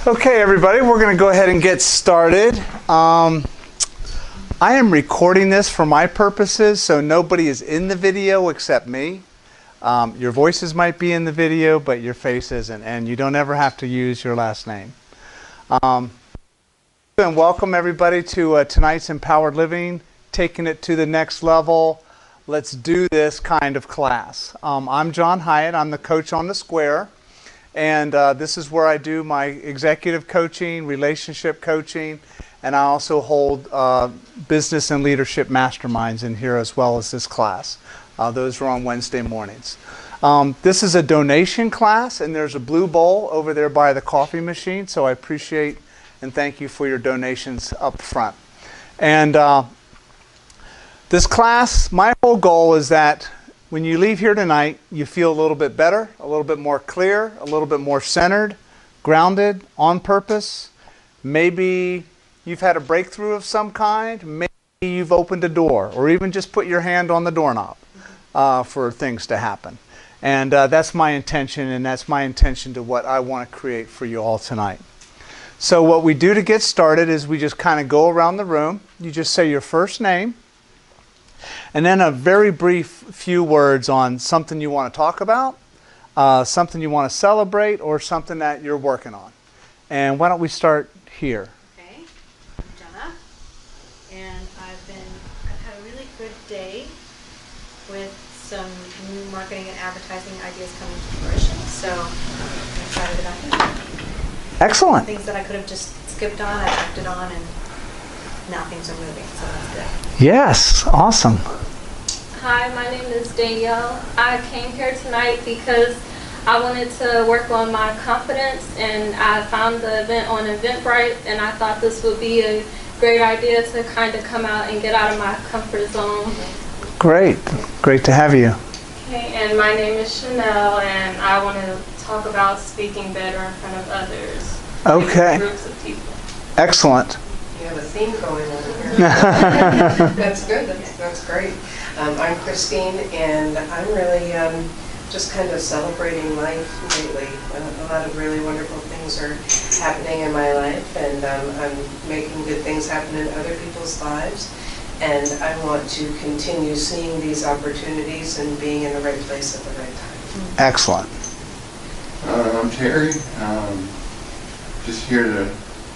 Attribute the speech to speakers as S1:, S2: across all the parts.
S1: Okay, everybody, we're going to go ahead and get started. I am recording this for my purposes, so nobody is in the video except me. Your voices might be in the video, but your face isn't, and you don't ever have to use your last name. And welcome everybody to tonight's Empowered Living, taking it to the next level. Let's do this kind of class. I'm John Hyatt. I'm the coach on the square. And this is where I do my executive coaching, relationship coaching, and I also hold business and leadership masterminds in here as well as this class. Those are on Wednesday mornings. This is a donation class, and there's a blue bowl over there by the coffee machine, so I appreciate and thank you for your donations up front. And this class, my whole goal is that when you leave here tonight, you feel a little bit better, a little bit more clear, a little bit more centered, grounded, on purpose. Maybe you've had a breakthrough of some kind. Maybe you've opened a door, or even just put your hand on the doorknob for things to happen. And that's my intention, and that's my intention to what I want to create for you all tonight. So what we do to get started is we just kind of go around the room. You just say your first name, and then a very brief few words on something you want to talk about, something you want to celebrate, or something that you're working on. And why don't we start here?
S2: Okay, I'm Jenna, and I've had a really good day with some new marketing and advertising ideas coming to fruition, so I'm excited about that.
S1: Excellent.
S2: Things that I could have just skipped on, I acted on, and now things are moving, so that's good.
S1: Yes, awesome.
S3: Hi, my name is Danielle. I came here tonight because I wanted to work on my confidence, and I found the event on Eventbrite, and I thought this would be a great idea to kind of come out and get out of my comfort zone.
S1: Great. Great to have you.
S3: Okay, and my name is Chanel, and I want to talk about speaking better in front of others.
S1: Okay.
S3: Groups of people.
S1: Excellent.
S4: You have a theme going on here. That's good. That's great. I'm Christine, and I'm really just kind of celebrating life lately. A lot of really wonderful things are happening in my life, and I'm making good things happen in other people's lives. And I want to continue seeing these opportunities and being in the right place at the right time.
S1: Excellent.
S5: I'm Terry. Just here to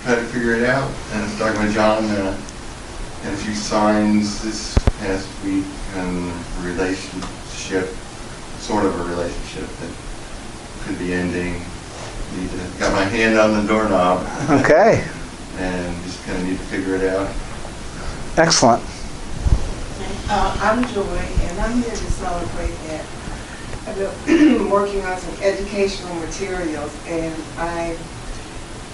S5: try to figure it out. And I was talking with John and a few signs this past week and relationship, sort of a relationship that could be ending. Got my hand on the doorknob.
S1: Okay.
S5: And just kind of need to figure it out.
S1: Excellent.
S6: I'm Joy, and I'm here to celebrate that. I've been working on some educational materials, and I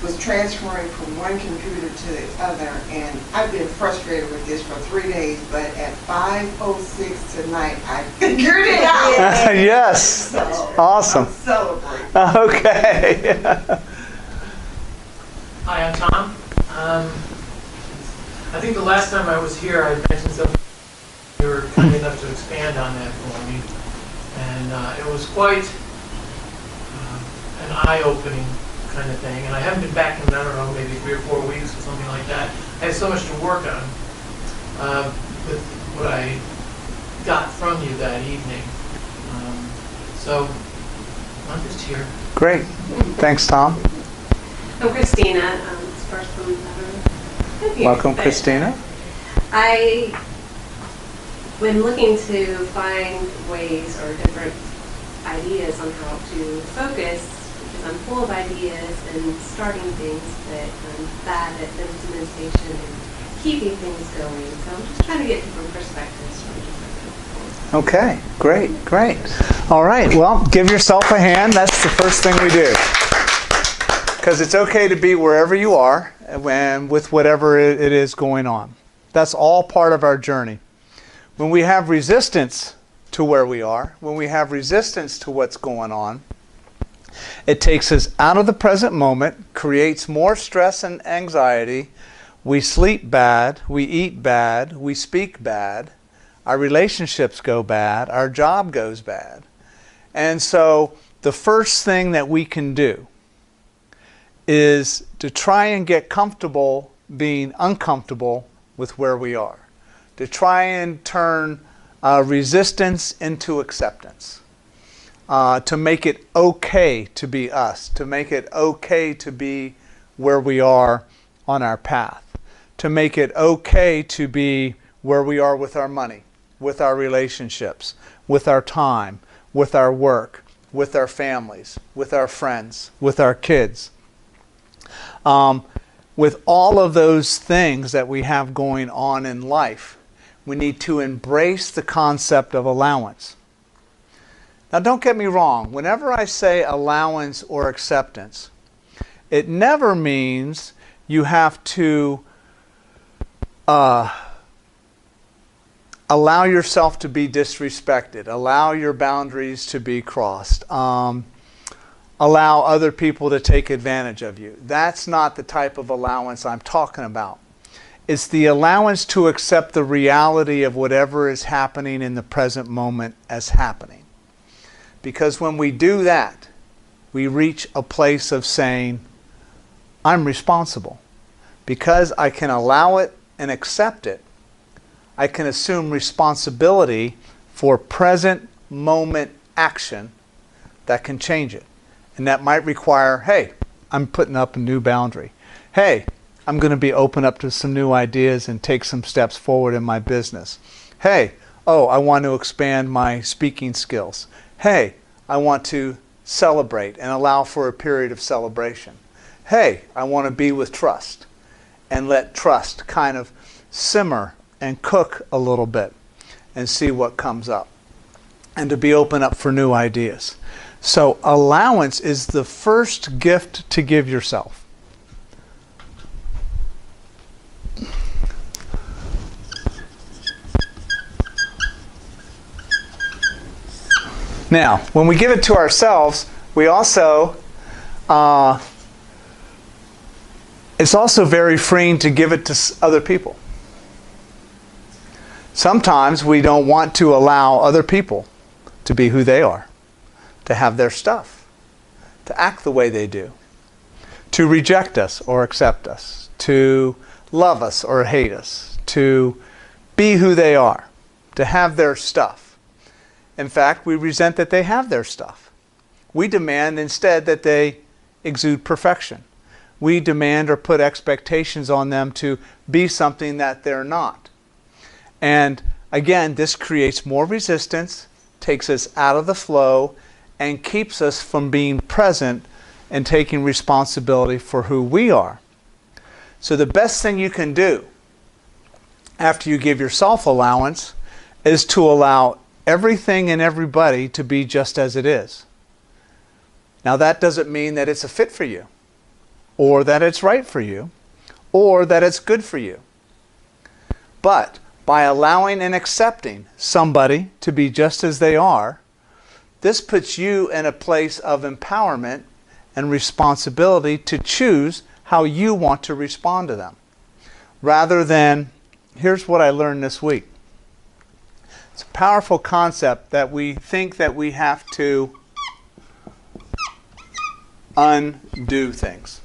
S6: was transferring from one computer to the other, and I've been frustrated with this for 3 days, but at 5:06 tonight, I figured it out.
S1: Yes.
S6: So,
S1: Awesome.
S6: I'm celebrating.
S1: Okay.
S7: Hi, I'm Tom. I think the last time I was here, I mentioned something. You were kind enough to expand on that for me, and it was quite an eye-opening kind of thing. And I haven't been back in, I don't know, maybe 3 or 4 weeks or something like that. I had so much to work on with what I got from you that evening. So I'm just here.
S1: Great. Thanks, Tom.
S8: I'm Christina. It's first from
S1: Welcome, Christina.
S8: I when looking to find ways or different ideas on how to focus, because I'm full of ideas and starting things, but I'm bad at implementation and keeping things going. So I'm just trying to get different perspectives from different people.
S1: Okay, great, great. All right, well, give yourself a hand. That's the first thing we do. Because it's okay to be wherever you are and with whatever it is going on. That's all part of our journey. When we have resistance to where we are, when we have resistance to what's going on, it takes us out of the present moment, creates more stress and anxiety. We sleep bad, we eat bad, we speak bad, our relationships go bad, our job goes bad. And so the first thing that we can do is to try and get comfortable being uncomfortable with where we are. To try and turn resistance into acceptance. To make it okay to be us. To make it okay to be where we are on our path. To make it okay to be where we are with our money, with our relationships, with our time, with our work, with our families, with our friends, with our kids. With all of those things that we have going on in life, we need to embrace the concept of allowance. Now don't get me wrong, whenever I say allowance or acceptance, it never means you have to allow yourself to be disrespected, allow your boundaries to be crossed, allow other people to take advantage of you. That's not the type of allowance I'm talking about. It's the allowance to accept the reality of whatever is happening in the present moment as happening. Because when we do that, we reach a place of saying, I'm responsible. Because I can allow it and accept it, I can assume responsibility for present moment action that can change it. And that might require, hey, I'm putting up a new boundary. Hey, I'm going to be open up to some new ideas and take some steps forward in my business. Hey, I want to expand my speaking skills. Hey, I want to celebrate and allow for a period of celebration. Hey, I want to be with trust and let trust kind of simmer and cook a little bit and see what comes up. And to be open up for new ideas. So allowance is the first gift to give yourself. Now, when we give it to ourselves, we also, it's also very freeing to give it to other people. Sometimes we don't want to allow other people to be who they are, to have their stuff, to act the way they do, to reject us or accept us, to love us or hate us, to be who they are, to have their stuff. In fact, we resent that they have their stuff. We demand instead that they exude perfection. We demand or put expectations on them to be something that they're not. And again, this creates more resistance, takes us out of the flow, and keeps us from being present and taking responsibility for who we are. So the best thing you can do after you give yourself allowance is to allow everything and everybody to be just as it is. Now that doesn't mean that it's a fit for you, or that it's right for you, or that it's good for you. But by allowing and accepting somebody to be just as they are, this puts you in a place of empowerment and responsibility to choose how you want to respond to them. Rather than, here's what I learned this week. It's a powerful concept that we think that we have to undo things.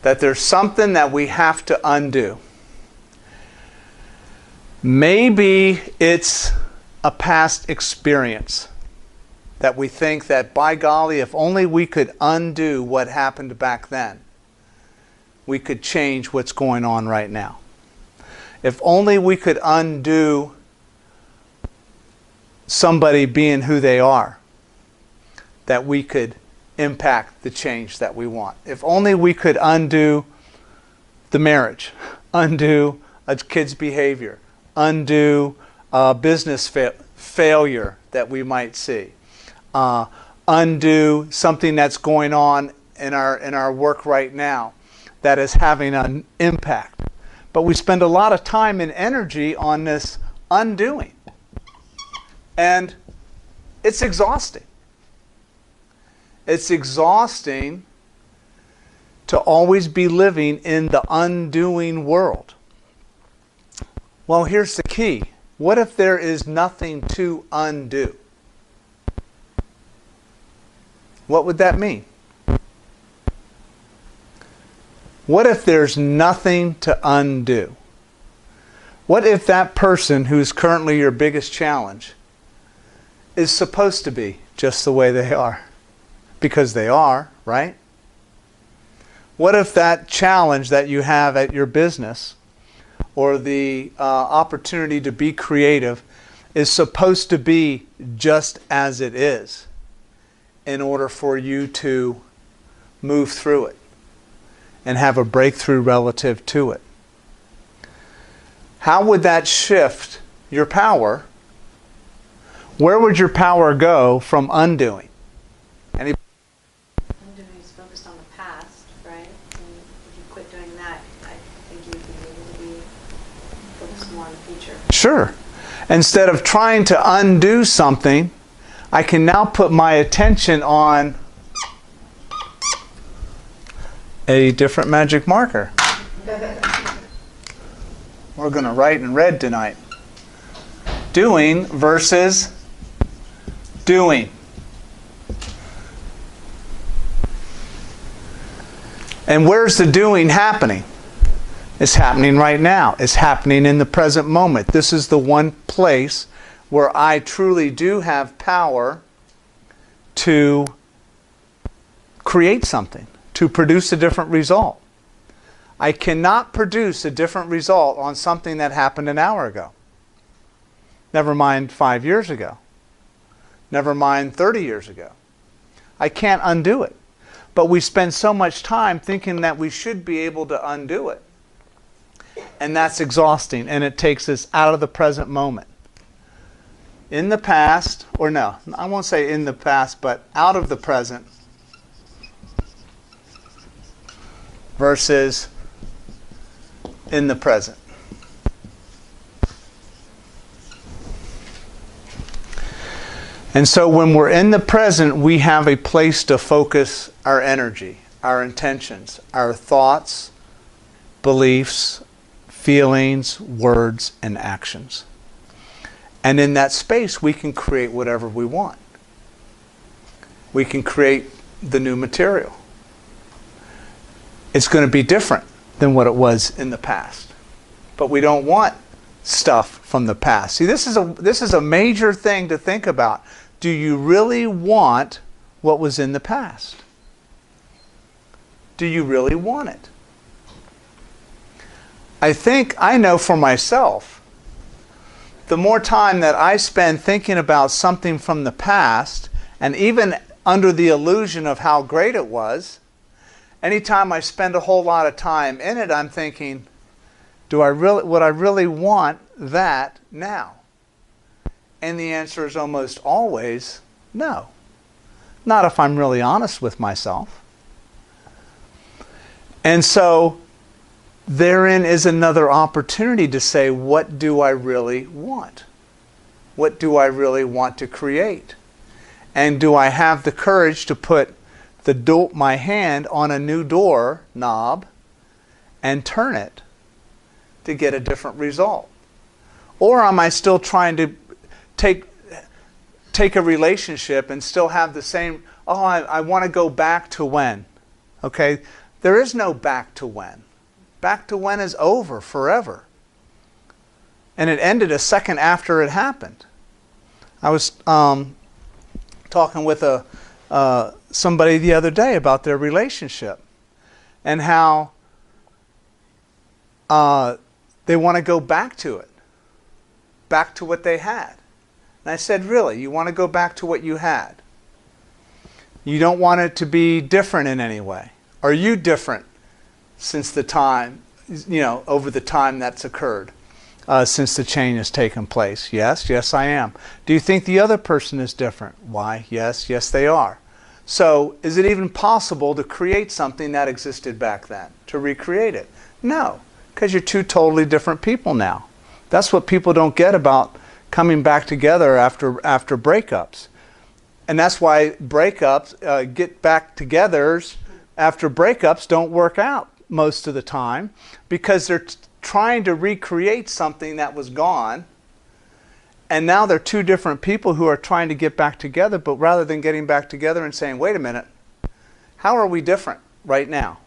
S1: That there's something that we have to undo. Maybe it's a past experience that we think that, by golly, if only we could undo what happened back then, we could change what's going on right now. If only we could undo somebody being who they are, that we could impact the change that we want. If only we could undo the marriage, undo a kid's behavior, undo business failure that we might see, undo something that's going on in our work right now that is having an impact. But we spend a lot of time and energy on this undoing. And it's exhausting. It's exhausting to always be living in the undoing world. Well, here's the key. What if there is nothing to undo? What would that mean? What if there's nothing to undo? What if that person who's currently your biggest challenge is supposed to be just the way they are? Because they are, right? What if that challenge that you have at your business, or the opportunity to be creative, is supposed to be just as it is in order for you to move through it and have a breakthrough relative to it? How would that shift your power? Where would your power go from undoing? Any?
S2: Undoing is focused on the past, right? And if you quit doing that, I think you would be able to be focused more on the future.
S1: Sure. Instead of trying to undo something, I can now put my attention on a different magic marker. We're going to write in red tonight. Doing versus doing. And where's the doing happening? It's happening right now. It's happening in the present moment. This is the one place where I truly do have power to create something, to produce a different result. I cannot produce a different result on something that happened an hour ago. Never mind 5 years ago. Never mind 30 years ago. I can't undo it. But we spend so much time thinking that we should be able to undo it. And that's exhausting, and it takes us out of the present moment. In the past, or no, I won't say in the past, but out of the present versus in the present. And so when we're in the present, we have a place to focus our energy, our intentions, our thoughts, beliefs, feelings, words, and actions. And in that space, we can create whatever we want. We can create the new material. It's going to be different than what it was in the past. But we don't want stuff from the past. See, this is a major thing to think about. Do you really want what was in the past? Do you really want it? I know for myself, the more time that I spend thinking about something from the past, and even under the illusion of how great it was, anytime I spend a whole lot of time in it, I'm thinking, would I really want that now? And the answer is almost always no. Not if I'm really honest with myself. And so therein is another opportunity to say, what do I really want? What do I really want to create? And do I have the courage to put my hand on a new door knob and turn it to get a different result? Or am I still trying to take a relationship and still have the same, I want to go back to when? Okay? There is no back to when. Back to when is over forever. And it ended a second after it happened. I was talking with somebody the other day about their relationship and how they want to go back to it, back to what they had. And I said, really? You want to go back to what you had? You don't want it to be different in any way? Are you different since the time, over the time that's occurred, since the change has taken place? Yes, I am. Do you think the other person is different? Why, yes, they are. So, is it even possible to create something that existed back then, to recreate it? No, because you're two totally different people now. That's what people don't get about coming back together after breakups. And that's why breakups, get back togethers after breakups don't work out most of the time, because they're trying to recreate something that was gone, and now they're two different people who are trying to get back together, but rather than getting back together and saying, wait a minute, how are we different right now?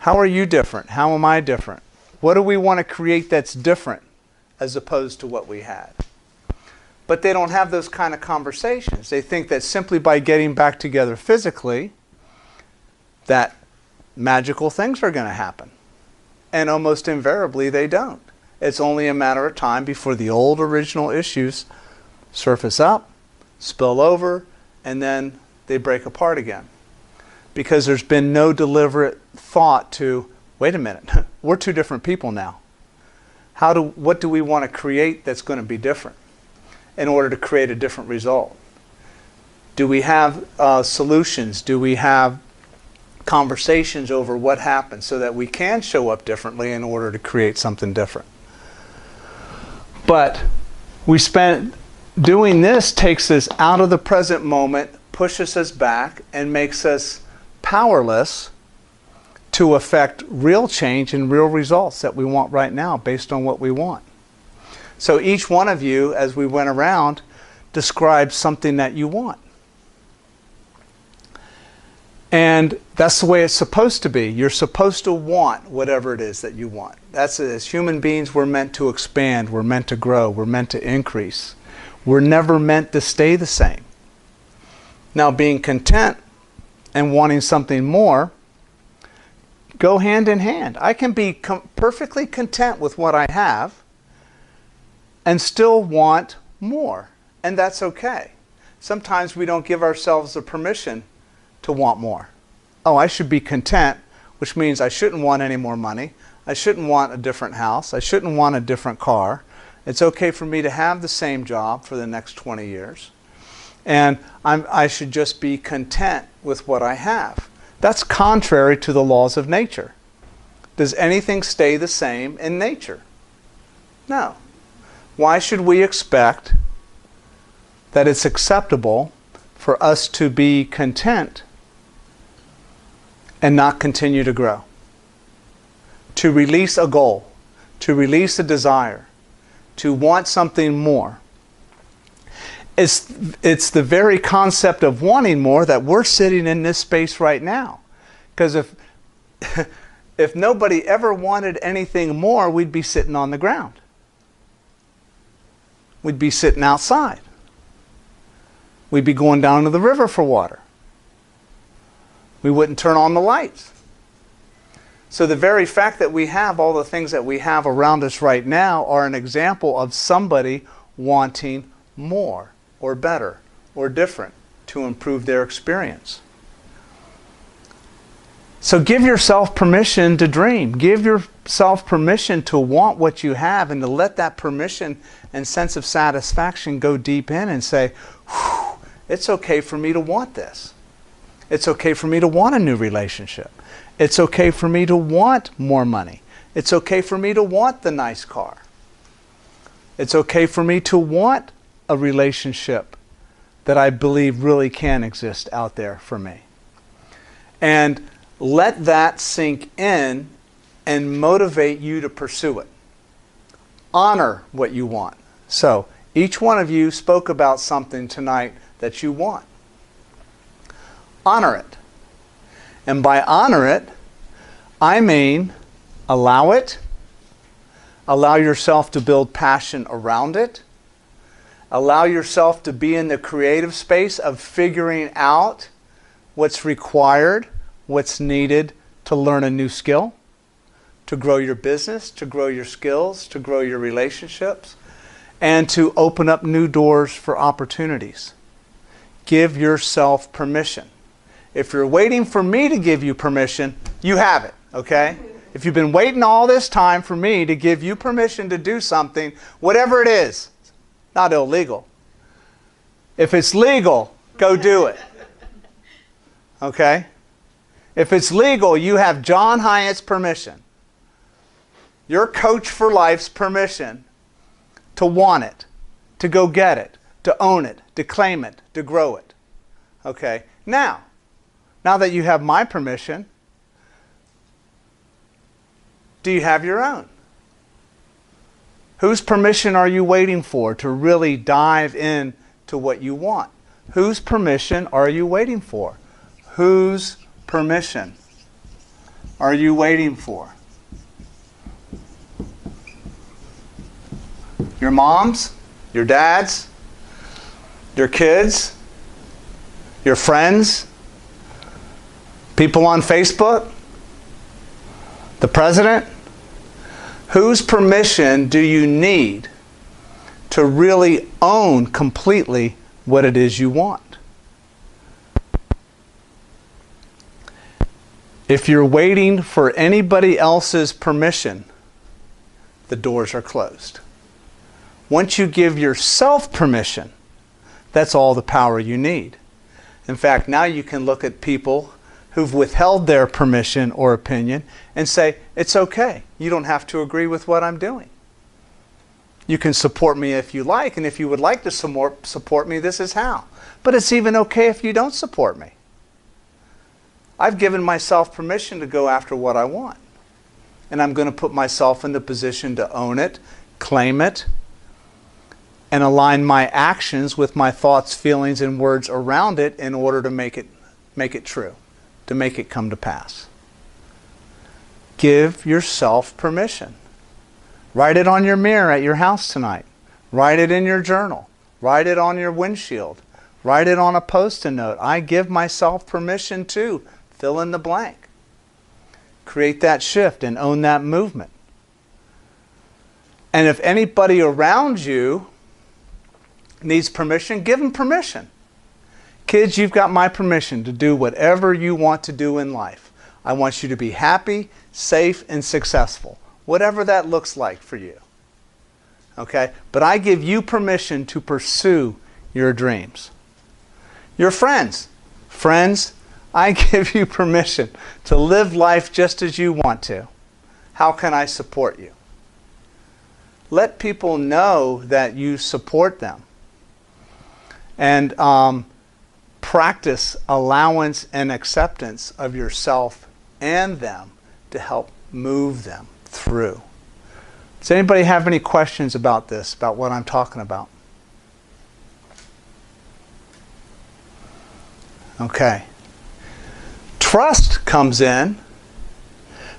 S1: How are you different? How am I different? What do we want to create that's different as opposed to what we had? But they don't have those kind of conversations. They think that simply by getting back together physically, that magical things are going to happen. And almost invariably they don't. It's only a matter of time before the old original issues surface up, spill over, and then they break apart again. Because there's been no deliberate thought to, wait a minute, we're two different people now. What do we want to create that's going to be different in order to create a different result? Do we have solutions? Do we have conversations over what happened so that we can show up differently in order to create something different? But doing this takes us out of the present moment, pushes us back, and makes us powerless to affect real change and real results that we want right now based on what we want. So each one of you, as we went around, described something that you want. And that's the way it's supposed to be. You're supposed to want whatever it is that you want. That's it. As human beings, we're meant to expand, we're meant to grow, we're meant to increase. We're never meant to stay the same. Now, being content and wanting something more go hand in hand. I can be perfectly content with what I have and still want more, and that's okay. Sometimes we don't give ourselves the permission to want more. Oh, I should be content, which means I shouldn't want any more money. I shouldn't want a different house. I shouldn't want a different car. It's okay for me to have the same job for the next 20 years. And I should just be content with what I have. That's contrary to the laws of nature. Does anything stay the same in nature? No. Why should we expect that it's acceptable for us to be content and not continue to grow? To release a goal, to release a desire, to want something more. It's the very concept of wanting more that we're sitting in this space right now. Because if nobody ever wanted anything more, we'd be sitting on the ground. We'd be sitting outside. We'd be going down to the river for water. We wouldn't turn on the lights. So the very fact that we have all the things that we have around us right now are an example of somebody wanting more or better or different to improve their experience. So give yourself permission to dream. Give yourself permission to want what you have and to let that permission and sense of satisfaction go deep in and say, it's okay for me to want this. It's okay for me to want a new relationship. It's okay for me to want more money. It's okay for me to want the nice car. It's okay for me to want a relationship that I believe really can exist out there for me. And let that sink in and motivate you to pursue it. Honor what you want. So, each one of you spoke about something tonight that you want. Honor it. And by honor it, I mean allow it, allow yourself to build passion around it, allow yourself to be in the creative space of figuring out what's required, what's needed to learn a new skill, to grow your business, to grow your skills, to grow your relationships, and to open up new doors for opportunities. Give yourself permission. If you're waiting for me to give you permission, you have it, okay? If you've been waiting all this time for me to give you permission to do something, whatever it is, not illegal. If it's legal, go do it. Okay? If it's legal, you have John Hyatt's permission. Your coach for life's permission to want it, to go get it, to own it, to claim it, to grow it. Okay? Now that you have my permission, do you have your own? Whose permission are you waiting for to really dive in to what you want? Whose permission are you waiting for? Whose permission? are you waiting for? Your moms? Your dads? Your kids? Your friends? People on Facebook? The president? Whose permission do you need to really own completely what it is you want? If you're waiting for anybody else's permission, the doors are closed. Once you give yourself permission, that's all the power you need. In fact, now you can look at people who've withheld their permission or opinion and say, it's okay. You don't have to agree with what I'm doing. You can support me if you like, and if you would like to support me, this is how. But it's even okay if you don't support me. I've given myself permission to go after what I want. And I'm going to put myself in the position to own it, claim it, and align my actions with my thoughts, feelings, and words around it in order to make it true, to make it come to pass. Give yourself permission. Write it on your mirror at your house tonight. Write it in your journal. Write it on your windshield. Write it on a Post-it note. I give myself permission to fill in the blank. Create that shift and own that movement. And if anybody around you needs permission, give them permission. Kids, you've got my permission to do whatever you want to do in life. I want you to be happy, safe, and successful, whatever that looks like for you. Okay? But I give you permission to pursue your dreams. Your friends, I give you permission to live life just as you want to. How can I support you? Let people know that you support them. And practice allowance and acceptance of yourself and them to help move them through. Does anybody have any questions about this, about what I'm talking about? Okay. Trust comes in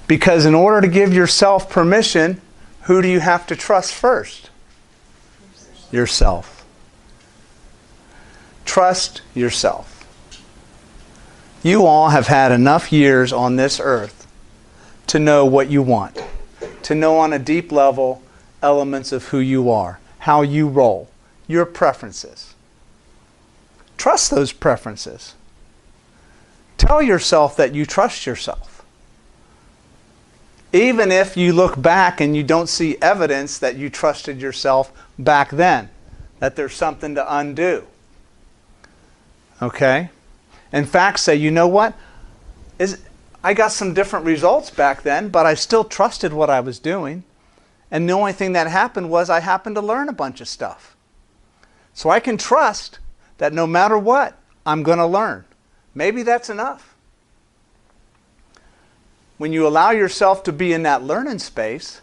S1: because in order to give yourself permission, who do you have to trust first? Yourself. Trust yourself. You all have had enough years on this earth to know what you want, to know on a deep level elements of who you are, how you roll, your preferences. Trust those preferences. Tell yourself that you trust yourself. Even if you look back and you don't see evidence that you trusted yourself back then, that there's something to undo. Okay? In fact, say, you know what? I got some different results back then, but I still trusted what I was doing. And the only thing that happened was I happened to learn a bunch of stuff. So I can trust that no matter what, I'm going to learn. Maybe that's enough. When you allow yourself to be in that learning space,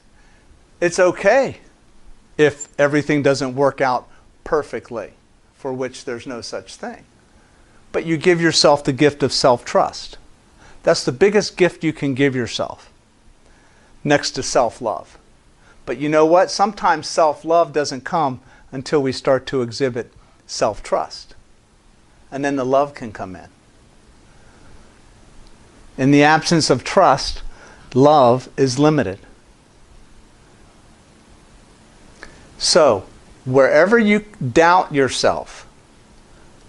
S1: it's okay if everything doesn't work out perfectly, for which there's no such thing. But you give yourself the gift of self-trust. That's the biggest gift you can give yourself, next to self-love. But you know what? Sometimes self-love doesn't come until we start to exhibit self-trust. And then the love can come in. In the absence of trust, love is limited. So, wherever you doubt yourself,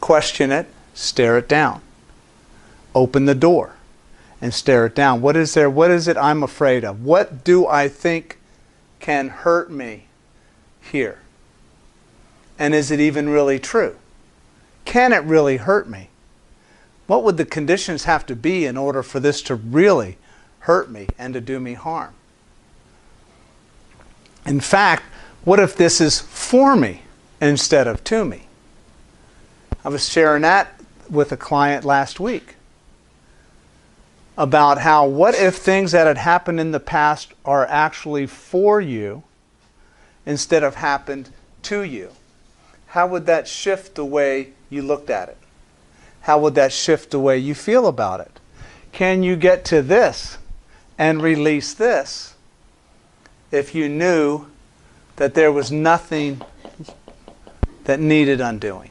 S1: question it, stare it down. Open the door and stare it down. What is there? What is it I'm afraid of? What do I think can hurt me here? And is it even really true? Can it really hurt me? What would the conditions have to be in order for this to really hurt me and to do me harm? In fact, what if this is for me instead of to me? I was sharing that with a client last week about how what if things that had happened in the past are actually for you instead of happened to you? How would that shift the way you looked at it? How would that shift the way you feel about it? Can you get to this and release this if you knew that there was nothing that needed undoing?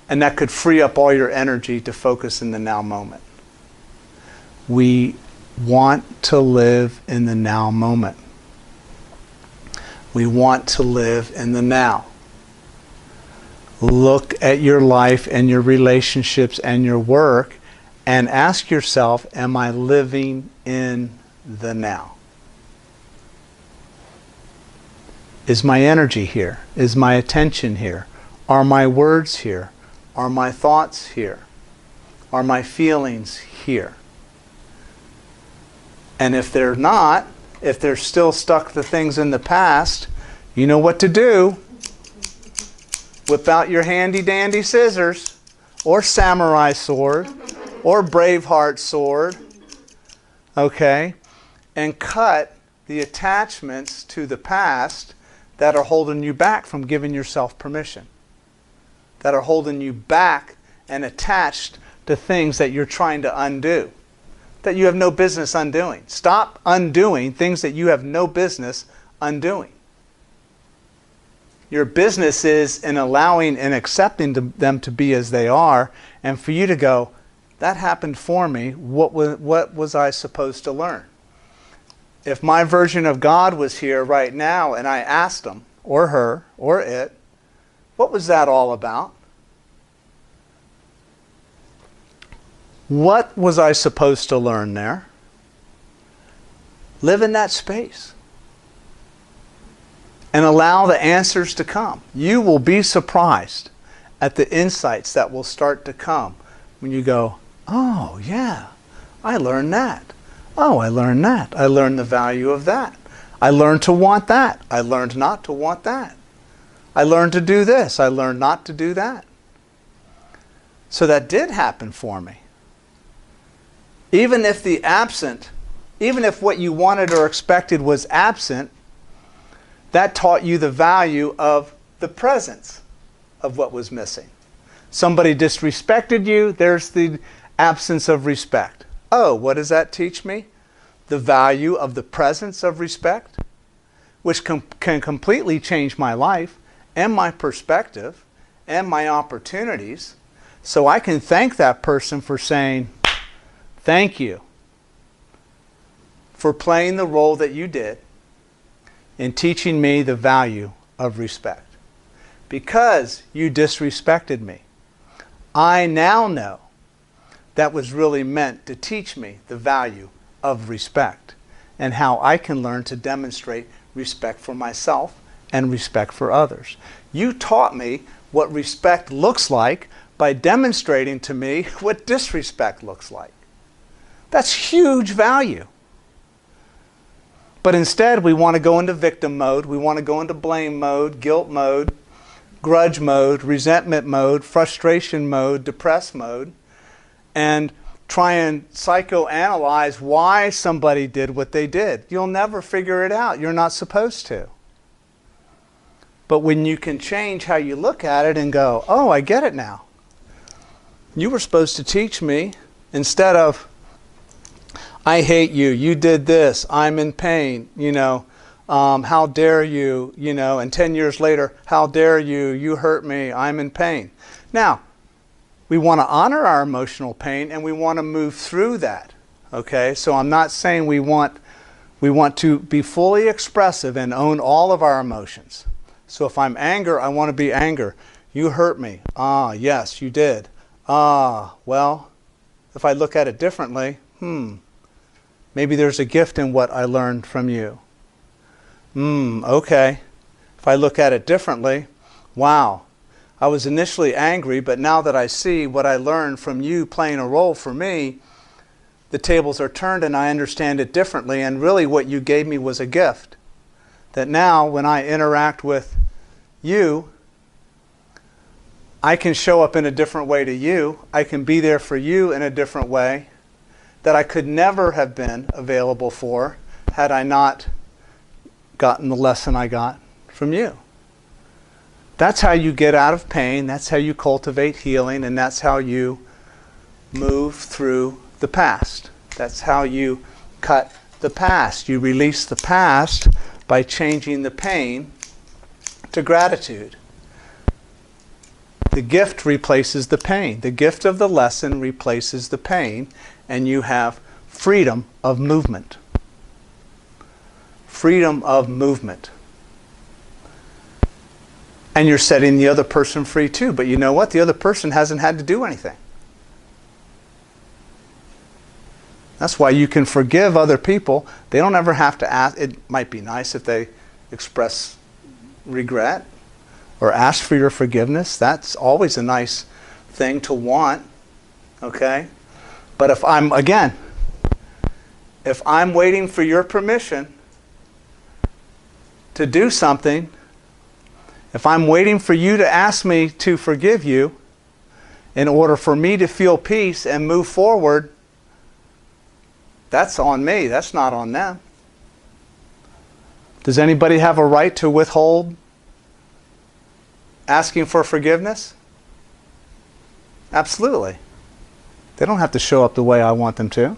S1: And that could free up all your energy to focus in the now moment. We want to live in the now moment. We want to live in the now. Look at your life and your relationships and your work and ask yourself, am I living in the now? Is my energy here? Is my attention here? Are my words here? Are my thoughts here? Are my feelings here? And if they're not, if they're still stuck the things in the past, you know what to do. Whip out your handy dandy scissors, or samurai sword, or Braveheart sword, okay, and cut the attachments to the past that are holding you back from giving yourself permission, that are holding you back and attached to things that you're trying to undo, that you have no business undoing. Stop undoing things that you have no business undoing. Your business is in allowing and accepting them to be as they are, and for you to go, that happened for me, what was I supposed to learn? If my version of God was here right now and I asked him, or her, or it, what was that all about? What was I supposed to learn there? Live in that space. And allow the answers to come. You will be surprised at the insights that will start to come when you go, oh yeah, I learned that. Oh, I learned that. I learned the value of that. I learned to want that. I learned not to want that. I learned to do this. I learned not to do that. So that did happen for me. Even if even if what you wanted or expected was absent, that taught you the value of the presence of what was missing. Somebody disrespected you, there's the absence of respect. Oh, what does that teach me? The value of the presence of respect, which can completely change my life and my perspective and my opportunities. So I can thank that person for saying, thank you for playing the role that you did in teaching me the value of respect. Because you disrespected me, I now know that was really meant to teach me the value of respect and how I can learn to demonstrate respect for myself and respect for others. You taught me what respect looks like by demonstrating to me what disrespect looks like. That's huge value. But instead, we want to go into victim mode. We want to go into blame mode, guilt mode, grudge mode, resentment mode, frustration mode, depressed mode, and try and psychoanalyze why somebody did what they did. You'll never figure it out. You're not supposed to. But when you can change how you look at it and go, oh, I get it now. You were supposed to teach me, instead of, I hate you, you did this, I'm in pain, how dare you, and 10 years later, how dare you, you hurt me, I'm in pain. Now, we want to honor our emotional pain and we want to move through that, okay? So I'm not saying we want to be fully expressive and own all of our emotions. So if I'm anger, I want to be anger. You hurt me. Ah, yes, you did. Ah, well, if I look at it differently, maybe there's a gift in what I learned from you. Okay. If I look at it differently, wow, I was initially angry, but now that I see what I learned from you playing a role for me, the tables are turned and I understand it differently, and really what you gave me was a gift. That now when I interact with you, I can show up in a different way to you. I can be there for you in a different way that I could never have been available for had I not gotten the lesson I got from you. That's how you get out of pain, that's how you cultivate healing, and that's how you move through the past. That's how you cut the past. You release the past by changing the pain to gratitude. The gift replaces the pain. The gift of the lesson replaces the pain, and you have freedom of movement. Freedom of movement. And you're setting the other person free too. But you know what? The other person hasn't had to do anything. That's why you can forgive other people. They don't ever have to ask. It might be nice if they express regret or ask for your forgiveness. That's always a nice thing to want. Okay? But if I'm waiting for your permission to do something, if I'm waiting for you to ask me to forgive you in order for me to feel peace and move forward, that's on me. That's not on them. Does anybody have a right to withhold asking for forgiveness? Absolutely. They don't have to show up the way I want them to.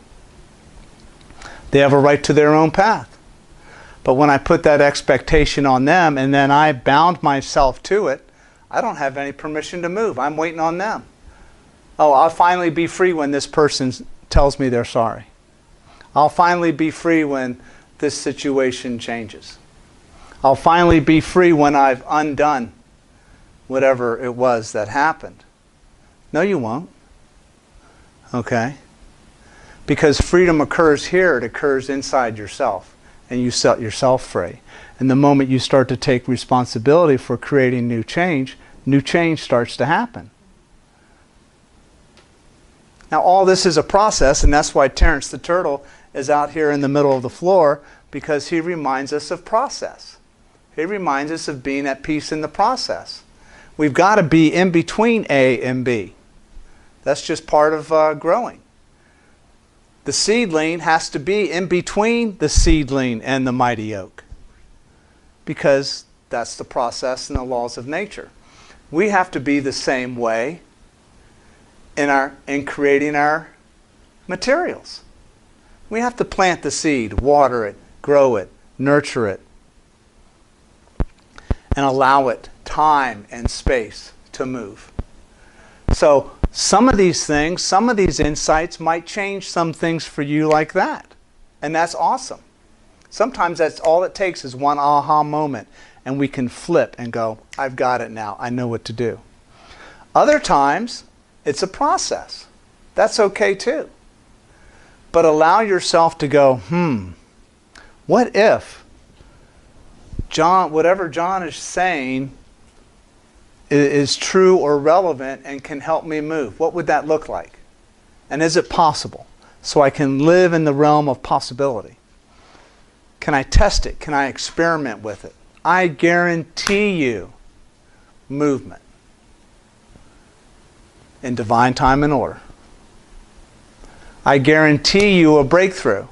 S1: They have a right to their own path. But when I put that expectation on them and then I bound myself to it, I don't have any permission to move. I'm waiting on them. Oh, I'll finally be free when this person tells me they're sorry. I'll finally be free when this situation changes. I'll finally be free when I've undone whatever it was that happened. No, you won't. Okay? Because freedom occurs here, it occurs inside yourself. And you set yourself free. And the moment you start to take responsibility for creating new change starts to happen. Now all this is a process, and that's why Terrence the Turtle is out here in the middle of the floor, because he reminds us of process. He reminds us of being at peace in the process. We've got to be in between A and B. That's just part of growing. The seedling has to be in between the seedling and the mighty oak, because that's the process and the laws of nature. We have to be the same way in creating our materials. We have to plant the seed, water it, grow it, nurture it, and allow it time and space to move. So some of these things, some of these insights might change some things for you like that. And that's awesome. Sometimes that's all it takes is one aha moment, and we can flip and go, I've got it now. I know what to do. Other times, it's a process. That's okay too. But allow yourself to go, what if whatever John is saying is true or relevant and can help me move? What would that look like? And is it possible? So I can live in the realm of possibility. Can I test it? Can I experiment with it? I guarantee you movement in divine time and order. I guarantee you a breakthrough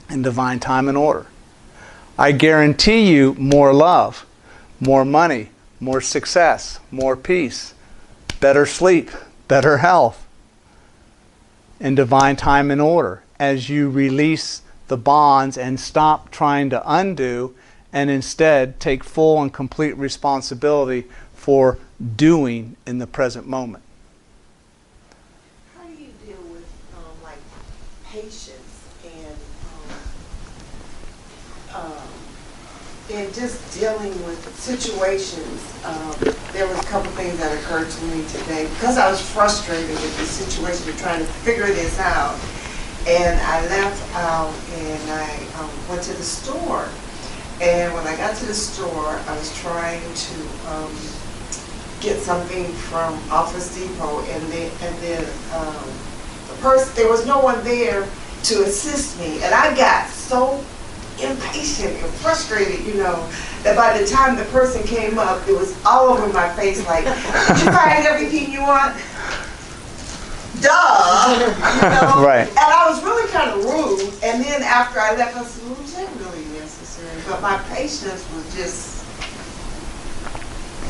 S1: in divine time and order. I guarantee you more love, more money, more success, more peace, better sleep, better health in divine time and order as you release the bonds and stop trying to undo and instead take full and complete responsibility for doing in the present moment.
S6: How do you deal with like patience and just dealing with situations? There was a couple things that occurred to me today because I was frustrated with the situation of trying to figure this out. And I left out and I went to the store. And when I got to the store, I was trying to get something from Office Depot, and then the person, there was no one there to assist me, and I got so impatient and frustrated, you know, that by the time the person came up, it was all over my face, like, did you find everything you want? Duh, you know?
S1: Right.
S6: And I was really kind of rude, and then after I left, I said, well, was that really necessary? But my patience was just,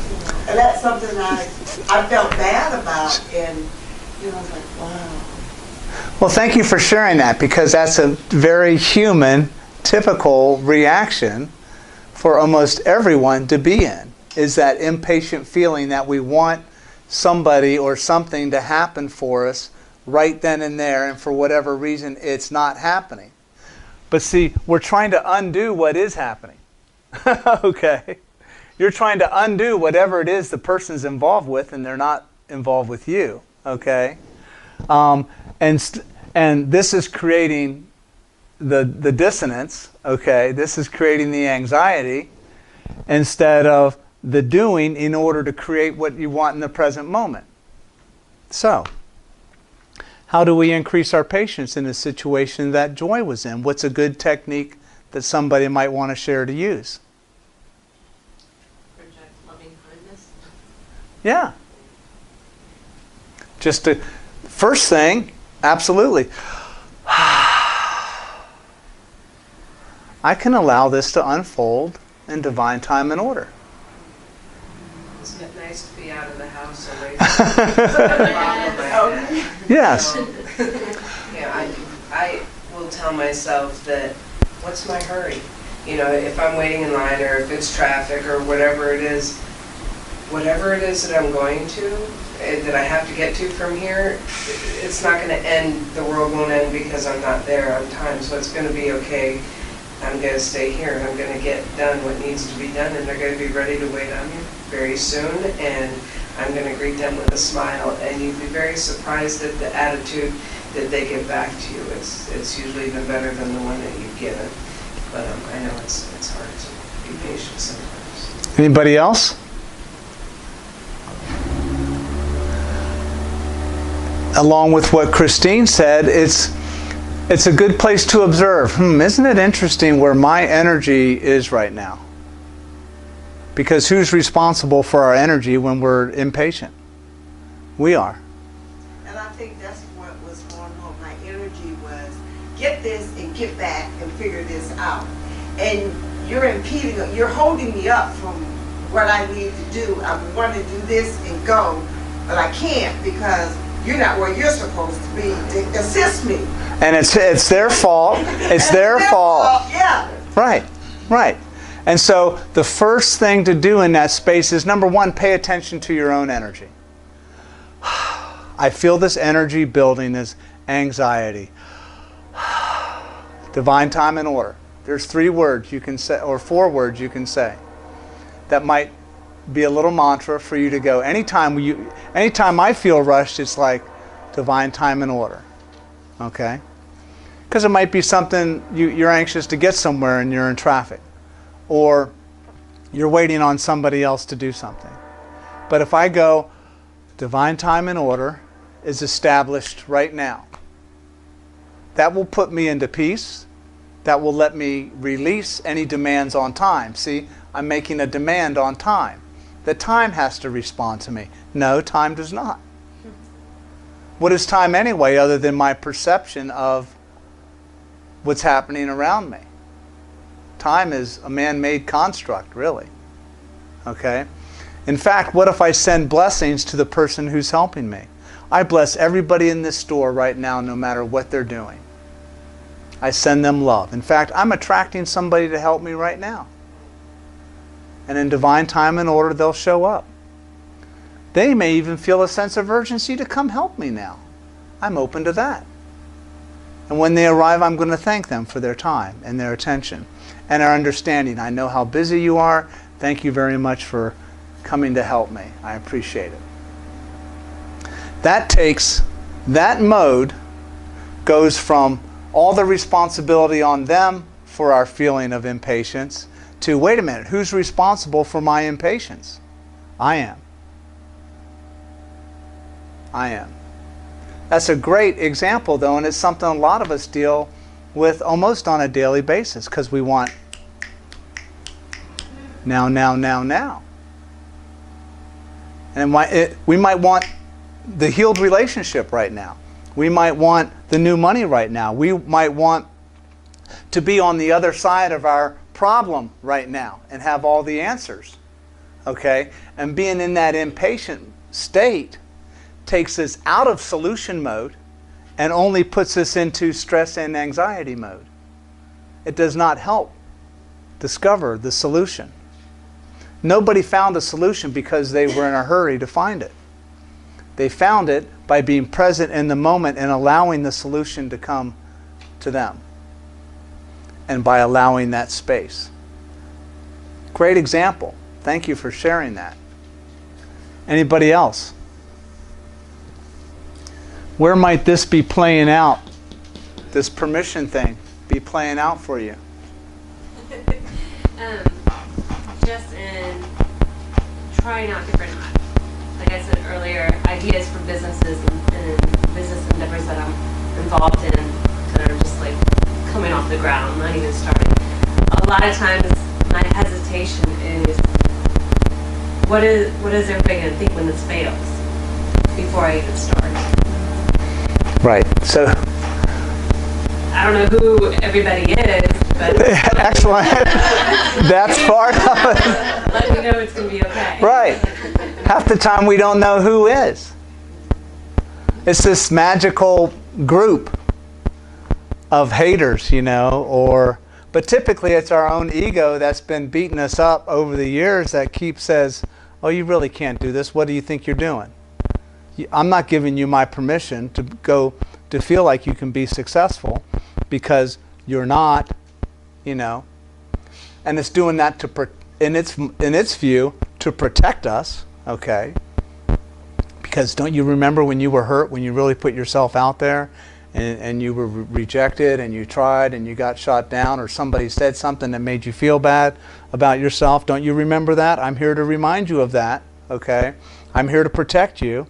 S6: you know, and that's something I felt bad about, and, you know, I was like, wow.
S1: Well, thank you for sharing that, because that's a very human, typical reaction for almost everyone to be in, is that impatient feeling that we want somebody or something to happen for us right then and there, and for whatever reason it's not happening. But see, we're trying to undo what is happening. Okay? You're trying to undo whatever it is the person's involved with, and they're not involved with you. Okay? And this is creating the dissonance. Okay? This is creating the anxiety instead of the doing, in order to create what you want in the present moment. So, how do we increase our patience in a situation that Joy was in? What's a good technique that somebody might want to share to use?
S8: Project loving kindness.
S1: Yeah. Just to, first thing, absolutely. I can allow this to unfold in divine time and order.
S4: Isn't it nice to be out of the house away from the problem I had?
S1: Yes.
S4: Yeah, I will tell myself that, what's my hurry? You know, if I'm waiting in line, or if it's traffic, or whatever it is that I'm going to, that I have to get to from here, it's not going to end, the world won't end because I'm not there on time, so it's going to be okay. I'm going to stay here, and I'm going to get done what needs to be done, and they're going to be ready to wait on me very soon, and I'm going to greet them with a smile, and you'd be very surprised at the attitude that they give back to you. It's usually even better than the one that you've given, but I know it's hard to be patient sometimes.
S1: Anybody else? Along with what Christine said, it's a good place to observe. Isn't it interesting where my energy is right now? Because who's responsible for our energy when we're impatient? We are.
S6: And I think that's what was going on. My energy was, get this and get back and figure this out. And you're impeding, you're holding me up from what I need to do. I want to do this and go, but I can't because you're not where you're supposed to be to assist me.
S1: And it's their fault. It's their fault.
S6: Yeah.
S1: Right, right. And so the first thing to do in that space is, number one, pay attention to your own energy. I feel this energy building, this anxiety. Divine time and order. There's 3 words you can say, or 4 words you can say, that might be a little mantra for you to go. Anytime I feel rushed, it's like divine time and order. Okay? Because it might be something you're anxious to get somewhere and you're in traffic. Or you're waiting on somebody else to do something. But if I go, divine time and order is established right now, that will put me into peace. That will let me release any demands on time. See, I'm making a demand on time. The time has to respond to me. No, time does not. What is time anyway, other than my perception of what's happening around me? Time is a man-made construct, really. Okay? In fact, what if I send blessings to the person who's helping me? I bless everybody in this store right now, no matter what they're doing. I send them love. In fact, I'm attracting somebody to help me right now. And in divine time and order, they'll show up. They may even feel a sense of urgency to come help me now. I'm open to that. And when they arrive, I'm going to thank them for their time and their attention and our understanding. I know how busy you are. Thank you very much for coming to help me. I appreciate it. That mode goes from all the responsibility on them for our feeling of impatience to, wait a minute, who's responsible for my impatience? I am. I am. That's a great example, though, and it's something a lot of us deal with almost on a daily basis, because we want now, now, now, now. And we might want the healed relationship right now. We might want the new money right now. We might want to be on the other side of our problem right now and have all the answers. Okay? And being in that impatient state takes us out of solution mode and only puts us into stress and anxiety mode. It does not help discover the solution. Nobody found a solution because they were in a hurry to find it. They found it by being present in the moment and allowing the solution to come to them, and by allowing that space. Great example. Thank you for sharing that. Anybody else? Where might this be playing out? This permission thing be playing out for you?
S8: Just in trying out different, like I said earlier, ideas for businesses and business endeavors that I'm involved in that are just like coming off the ground, not even starting. A lot of times my hesitation is, what is everybody going to think when this fails before I even start?
S1: Right. So
S8: I don't know who everybody is, but
S1: excellent. That's part of it.
S8: let me know it's going to be okay.
S1: Right. Half the time we don't know who is. It's this magical group of haters, you know, but typically it's our own ego that's been beating us up over the years that says, oh, you really can't do this. What do you think you're doing? I'm not giving you my permission to feel like you can be successful, because you're not, you know. And it's doing that in its view to protect us, okay? Because don't you remember when you were hurt, when you really put yourself out there and you were rejected and you tried and you got shot down, or somebody said something that made you feel bad about yourself? Don't you remember that? I'm here to remind you of that, okay? I'm here to protect you.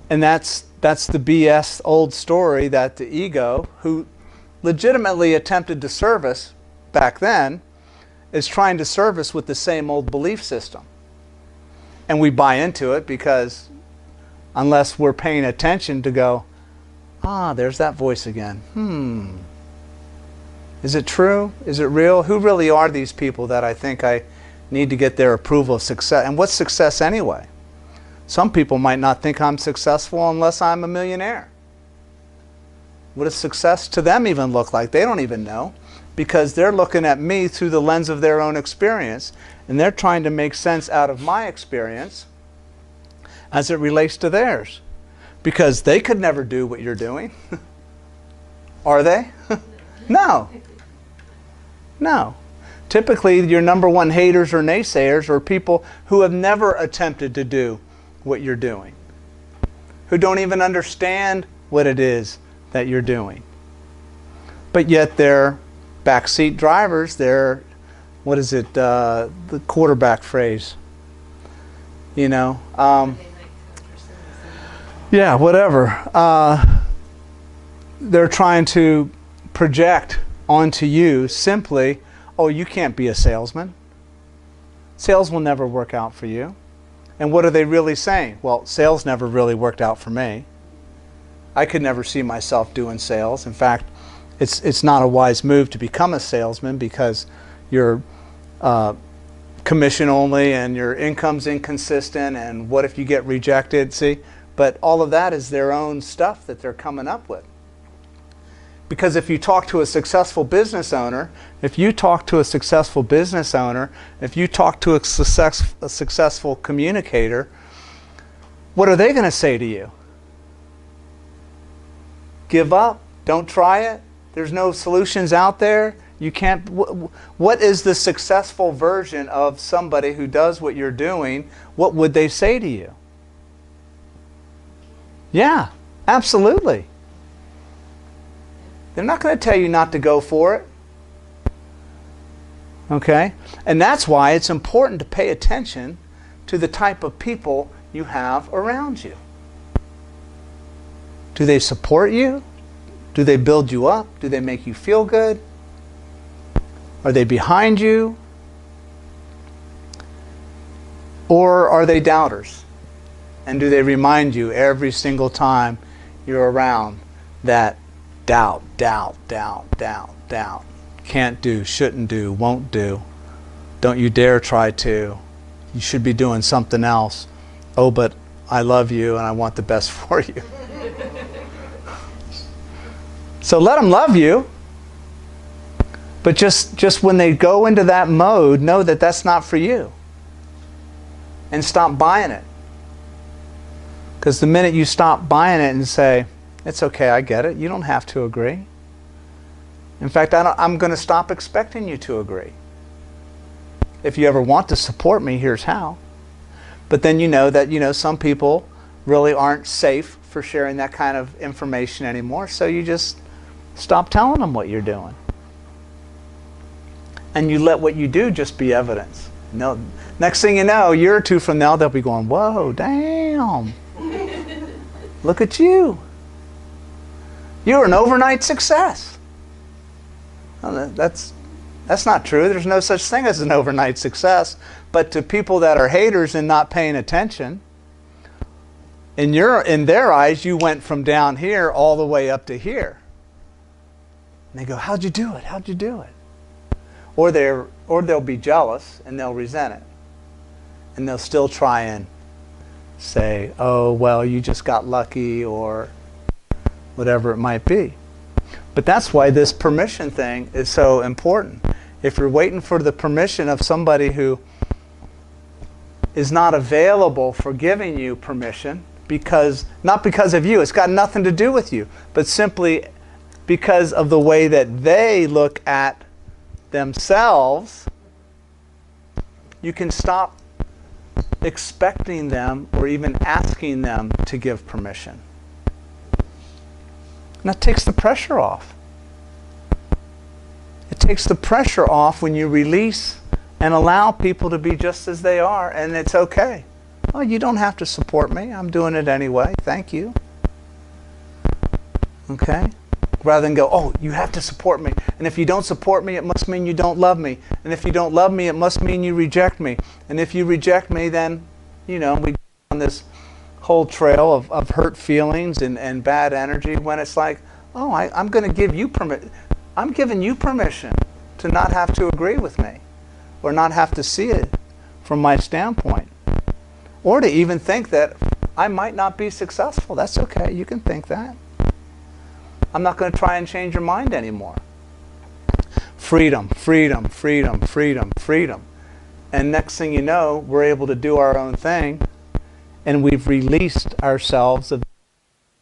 S1: And that's the BS old story that the ego, who legitimately attempted to serve us back then, is trying to serve us with the same old belief system. And we buy into it because unless we're paying attention to go, there's that voice again. Is it true? Is it real? Who really are these people that I think I need to get their approval of success? And what's success anyway? Some people might not think I'm successful unless I'm a millionaire. What does success to them even look like? They don't even know, because they're looking at me through the lens of their own experience, and they're trying to make sense out of my experience as it relates to theirs, because they could never do what you're doing. Are they? No. No. Typically, your number one haters or naysayers are people who have never attempted to do what you're doing, who don't even understand what it is that you're doing. But yet they're backseat drivers. They're, what is it, the quarterback phrase? You know? Yeah, whatever. They're trying to project onto you simply, oh, you can't be a salesman. Sales will never work out for you. And what are they really saying? Well, sales never really worked out for me. I could never see myself doing sales. In fact, it's not a wise move to become a salesman, because you're commission only and your income's inconsistent, and what if you get rejected? See? But all of that is their own stuff that they're coming up with. Because if you talk to a successful business owner, if you talk to a successful communicator, what are they going to say to you? Give up? Don't try it? There's no solutions out there? You can't. What is the successful version of somebody who does what you're doing? What would they say to you? Yeah, absolutely. They're not going to tell you not to go for it. Okay? And that's why it's important to pay attention to the type of people you have around you. Do they support you? Do they build you up? Do they make you feel good? Are they behind you? Or are they doubters? And do they remind you every single time you're around that doubt, doubt, doubt, doubt, doubt. Can't do, shouldn't do, won't do. Don't you dare try to. You should be doing something else. Oh, but I love you and I want the best for you. So let them love you. But just when they go into that mode, know that that's not for you. And stop buying it. Because the minute you stop buying it and say, it's okay, I get it, you don't have to agree. In fact, I'm going to stop expecting you to agree. If you ever want to support me, here's how. But then you know that some people really aren't safe for sharing that kind of information anymore, so you just stop telling them what you're doing. And you let what you do just be evidence. No, next thing you know, a year or two from now, they'll be going, whoa, damn. Look at you. You're an overnight success. Well, that's not true. There's no such thing as an overnight success. But to people that are haters and not paying attention, in their eyes, you went from down here all the way up to here. And they go, how'd you do it? How'd you do it? Or they'll be jealous and they'll resent it. And they'll still try and say, oh, well, you just got lucky, or whatever it might be. But that's why this permission thing is so important. If you're waiting for the permission of somebody who is not available for giving you permission, not because of you, it's got nothing to do with you, but simply because of the way that they look at themselves, you can stop expecting them or even asking them to give permission. And that takes the pressure off. It takes the pressure off when you release and allow people to be just as they are, and it's okay. Oh, you don't have to support me. I'm doing it anyway. Thank you. Okay? Rather than go, oh, you have to support me. And if you don't support me, it must mean you don't love me. And if you don't love me, it must mean you reject me. And if you reject me, then, we go on this whole trail of hurt feelings and bad energy, when it's like, oh, I'm going to give you permission. I'm giving you permission to not have to agree with me or not have to see it from my standpoint. Or to even think that I might not be successful. That's okay. You can think that. I'm not going to try and change your mind anymore. Freedom, freedom, freedom, freedom, freedom. And next thing you know, we're able to do our own thing, and we've released ourselves of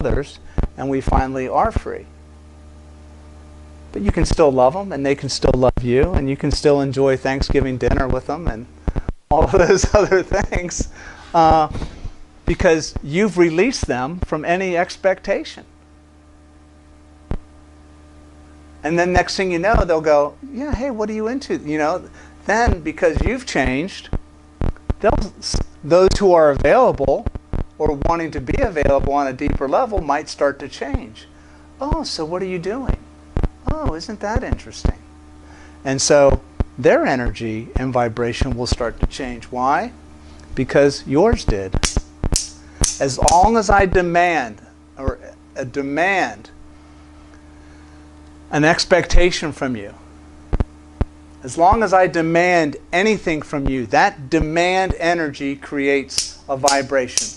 S1: others, and we finally are free. But you can still love them, and they can still love you, and you can still enjoy Thanksgiving dinner with them and all of those other things, because you've released them from any expectation. And then next thing you know, they'll go, yeah, hey, what are you into? Then because you've changed, those who are available or wanting to be available on a deeper level might start to change. Oh, so what are you doing? Oh, isn't that interesting? And so their energy and vibration will start to change. Why? Because yours did. As long as I demand an expectation from you, as long as I demand anything from you, that demand energy creates a vibration.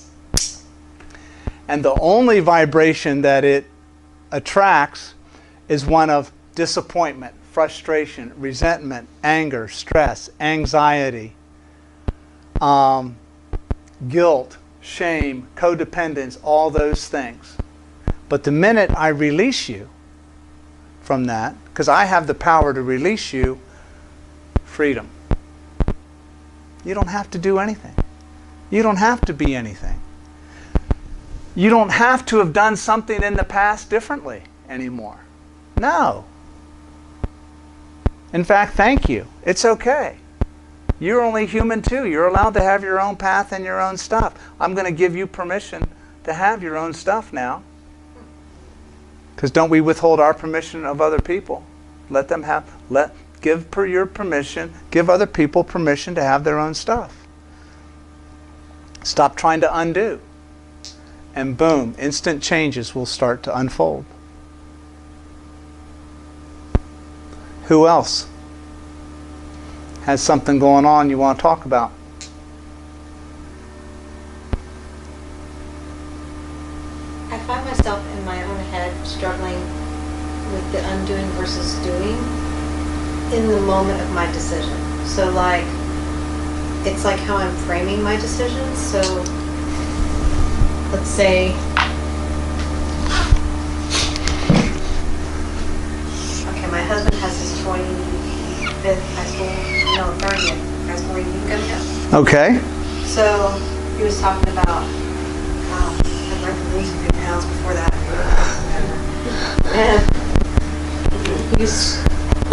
S1: And the only vibration that it attracts is one of disappointment, frustration, resentment, anger, stress, anxiety, guilt, shame, codependence, all those things. But the minute I release you from that, because I have the power to release you, freedom. You don't have to do anything. You don't have to be anything. You don't have to have done something in the past differently anymore. No. In fact, thank you. It's okay. You're only human too. You're allowed to have your own path and your own stuff. I'm going to give you permission to have your own stuff now. Because don't we withhold our permission of other people? Let them have, give your permission, give other people permission to have their own stuff. Stop trying to undo. And boom, instant changes will start to unfold. Who else has something going on you want to talk about?
S2: I find myself in my own head struggling with the undoing versus doing in the moment of my decision. So like, it's like how I'm framing my decisions. So let's say, okay, my husband has his 25th high school, no, 30th high school reunion coming up.
S1: Okay.
S2: So he was talking about, wow, I'd like to lose a few pounds before that. And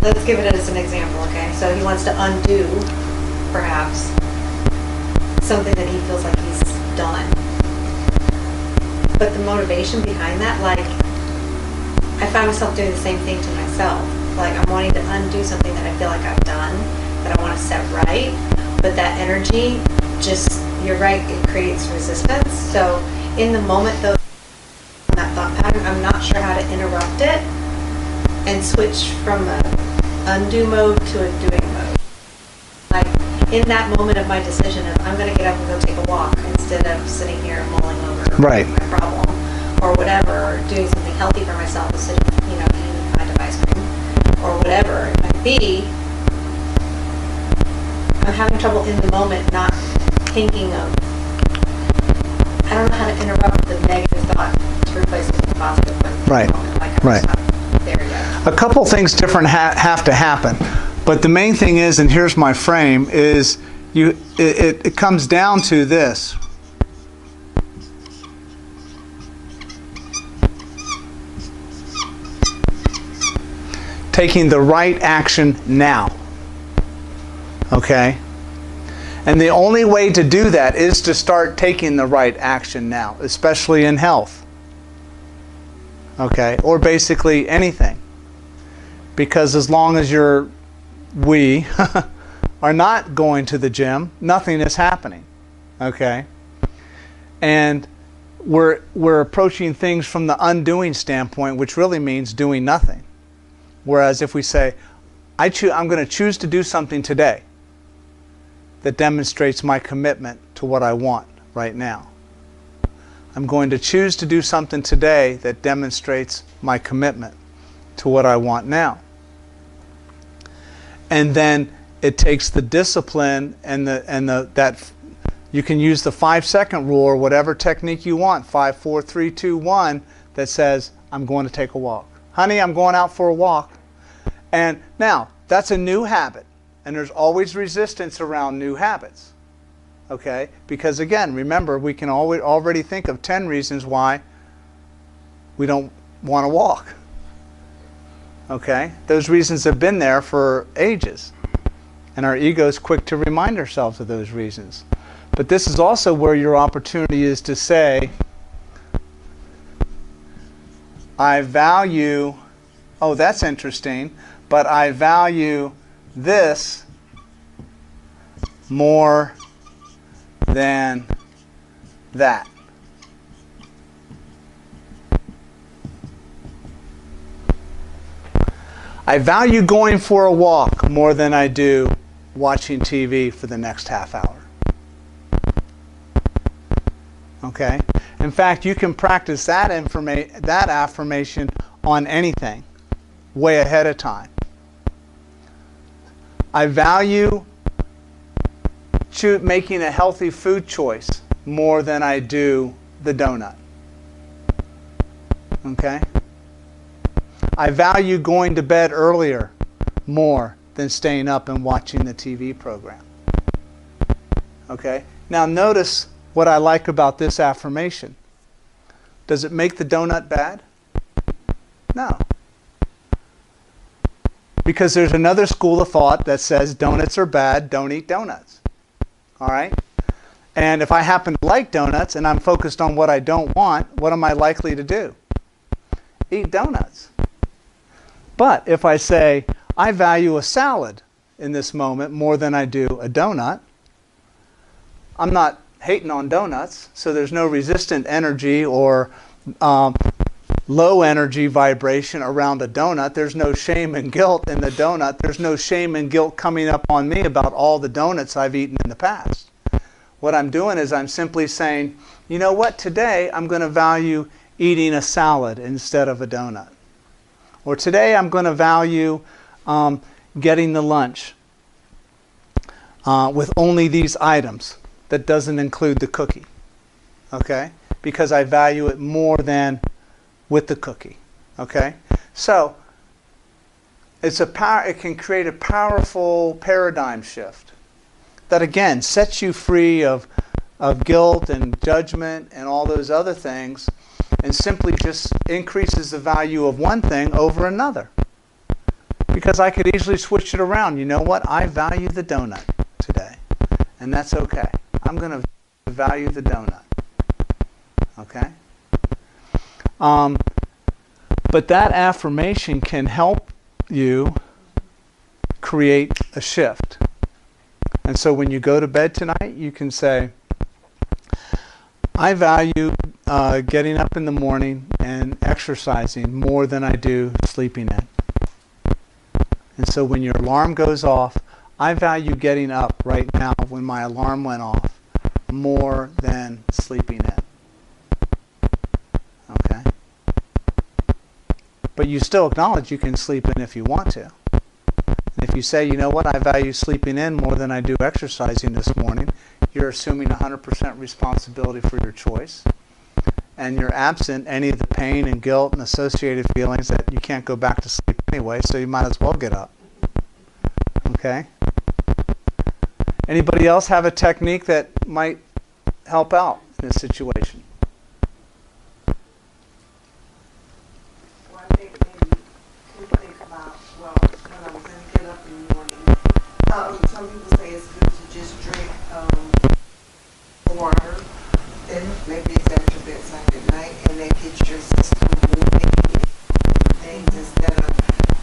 S2: let's give it as an example, okay? So he wants to undo, perhaps, something that he feels like he's done. But the motivation behind that, like, I find myself doing the same thing to myself. Like, I'm wanting to undo something that I feel like I've done, that I want to set right. But that energy just, you're right, it creates resistance. So in the moment, though, that thought pattern, I'm not sure how to interrupt it and switch from a undo mode to a doing mode. Like, in that moment of my decision of I'm going to get up and go take a walk instead of sitting here mulling over
S1: Right.
S2: my problem or whatever, or doing something healthy for myself, instead of, eating a pint of ice cream or whatever it might be, I'm having trouble in the moment not thinking of, I don't know how to interrupt the negative thought to replace it with a positive one.
S1: Right.
S2: Like,
S1: Right.
S2: There we go.
S1: A couple things different have to happen, but the main thing is, and here's my frame, is it comes down to this. Taking the right action now. Okay? And the only way to do that is to start taking the right action now, especially in health. Okay? Or basically anything. Because as long as we are not going to the gym, nothing is happening. Okay? And we're approaching things from the undoing standpoint, which really means doing nothing. Whereas if we say, I'm going to choose to do something today that demonstrates my commitment to what I want right now. I'm going to choose to do something today that demonstrates my commitment to what I want now. And then it takes the discipline and that you can use the 5-second rule or whatever technique you want, 5, 4, 3, 2, 1, that says, I'm going to take a walk. Honey, I'm going out for a walk. And now, that's a new habit. And there's always resistance around new habits. Okay? Because again, remember, we can already think of 10 reasons why we don't want to walk. Okay? Those reasons have been there for ages. And our ego is quick to remind ourselves of those reasons. But this is also where your opportunity is to say, I value, oh, that's interesting, but I value this more than that. I value going for a walk more than I do watching TV for the next half hour. Okay? In fact, you can practice that affirmation on anything way ahead of time. I value making a healthy food choice more than I do the donut. Okay? I value going to bed earlier more than staying up and watching the TV program. Okay? Now notice what I like about this affirmation. Does it make the donut bad? No. Because there's another school of thought that says donuts are bad, don't eat donuts. All right? And if I happen to like donuts and I'm focused on what I don't want, what am I likely to do? Eat donuts. But if I say, I value a salad in this moment more than I do a donut, I'm not hating on donuts, so there's no resistant energy or low energy vibration around a donut. There's no shame and guilt in the donut. There's no shame and guilt coming up on me about all the donuts I've eaten in the past. What I'm doing is I'm simply saying, you know what, today I'm going to value eating a salad instead of a donut. Or today I'm going to value getting the lunch with only these items. That doesn't include the cookie. Okay? Because I value it more than with the cookie. Okay? So it can create a powerful paradigm shift that again sets you free of guilt and judgment and all those other things, and simply just increases the value of one thing over another. Because I could easily switch it around. You know what? I value the donut today. And that's okay. I'm going to value the donut. Okay? But that affirmation can help you create a shift. And so when you go to bed tonight, you can say, I value getting up in the morning and exercising more than I do sleeping in. And so when your alarm goes off, I value getting up right now when my alarm went off more than sleeping in. Okay? But you still acknowledge you can sleep in if you want to. And if you say, you know what, I value sleeping in more than I do exercising this morning, you're assuming 100% responsibility for your choice. And you're absent any of the pain and guilt and associated feelings that you can't go back to sleep anyway, so you might as well get up. Okay? Anybody else have a technique that might help out in this situation?
S6: Well, I think maybe people think about, well, when I was going to get up in the morning, some people say it's good to just drink water, and maybe it's after bedtime at night, and that gets your system moving things instead of,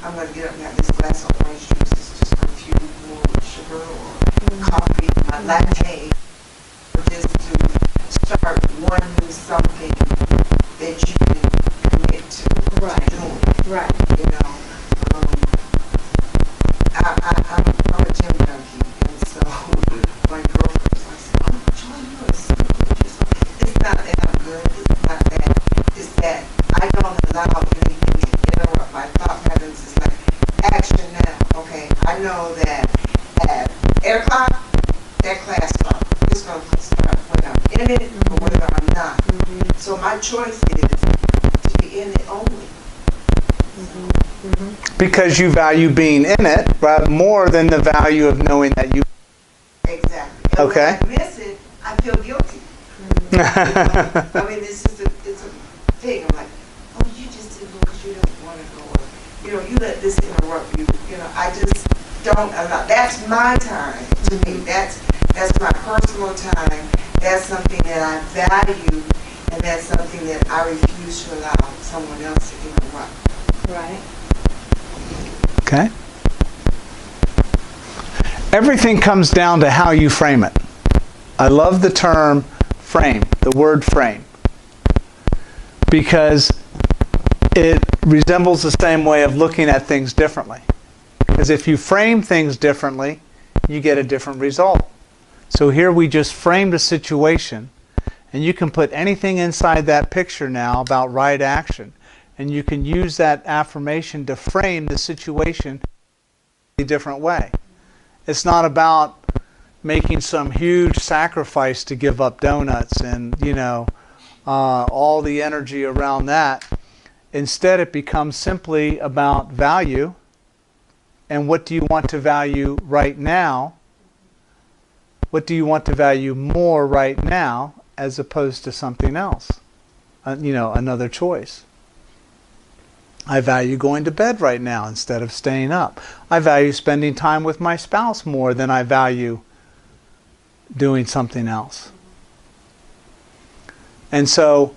S6: I'm going to get up and have this glass of orange juice, it's just confused more with sugar or coffee, my latte, or just to start wanting something that you can commit to doing.
S2: Right.
S6: You know, I'm a gym junkie, and so my girlfriend was like, oh, Joy, you are so good. It's not that I'm good, it's not that. It's that I don't allow anything to interrupt my thought patterns. It's like, action now. Okay, I know that at 8 o'clock, that class starts. It's going to start whether I'm in it or whether I'm not. So my choice is to be in it only.
S1: Because you value being in it, right, more than the value of knowing that you...
S6: Exactly. And
S1: Okay.
S6: when I miss it, I feel guilty. I mean, it's just it's a thing. I'm like, oh, you just didn't go because you don't want to go. Or, you know, you let this interrupt you. You know, I just don't allow. That's my time to me. That's my personal time. That's something that I value, and that's something that I refuse to allow someone else to interrupt.
S2: Right.
S1: Okay? Everything comes down to how you frame it. I love the term frame, the word frame, because it resembles the same way of looking at things differently. Because if you frame things differently, you get a different result. So here we just framed a situation, and you can put anything inside that picture now about right action, and you can use that affirmation to frame the situation in a different way. It's not about making some huge sacrifice to give up donuts and, you know, all the energy around that. Instead, it becomes simply about value and what do you want to value right now? What do you want to value more right now as opposed to something else? You know, another choice. I value going to bed right now instead of staying up. I value spending time with my spouse more than I value doing something else. And so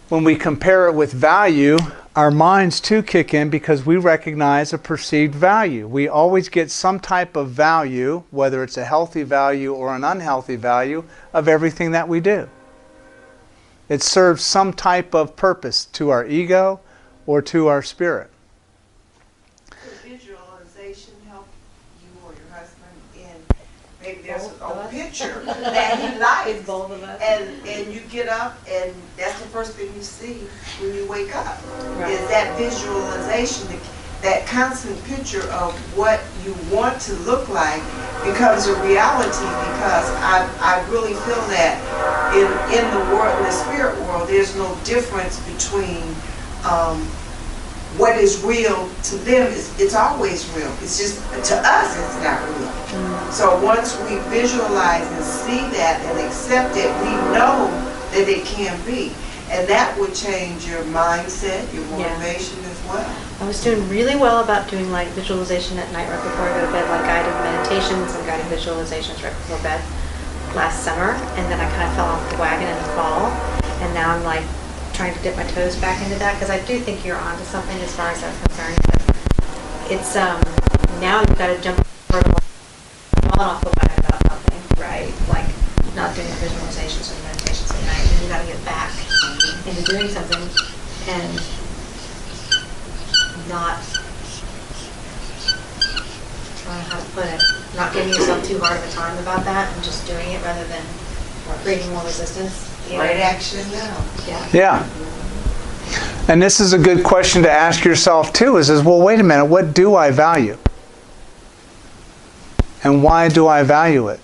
S1: when we compare it with value, our minds too kick in because we recognize a perceived value. We always get some type of value, whether it's a healthy value or an unhealthy value, of everything that we do. It serves some type of purpose to our ego or to our spirit.
S6: Could visualization help you or your husband in, maybe there's a picture that he likes.
S3: It's both of us.
S6: And you get up and that's the first thing you see when you wake up.
S2: Right.
S6: Is that visualization, that constant picture of what you want to look like becomes a reality, because I really feel that in the world, in the spirit world, there's no difference between what is real to them. It's always real. It's just, to us, it's not real. So once we visualize and see that and accept it, we know that it can be. And that would change your mindset, your motivation as well.
S2: I was doing really well about doing like visualization at night right before I go to bed, like guided meditations and guided visualizations right before bed last summer. And then I kind of fell off the wagon in the fall. And now I'm like trying to dip my toes back into that, because I do think you're onto something as far as that's concerned. It's now you've got to jump falling off the wagon about something, right? Like not doing visualizations or meditations at night, and you got to get back into doing something and not, I don't know how to put it, not giving yourself too hard of a time about that and just doing it rather than creating more resistance.
S6: Right action now.
S2: Yeah.
S1: Yeah. And this is a good question to ask yourself too, is well, wait a minute, what do I value? And why do I value it?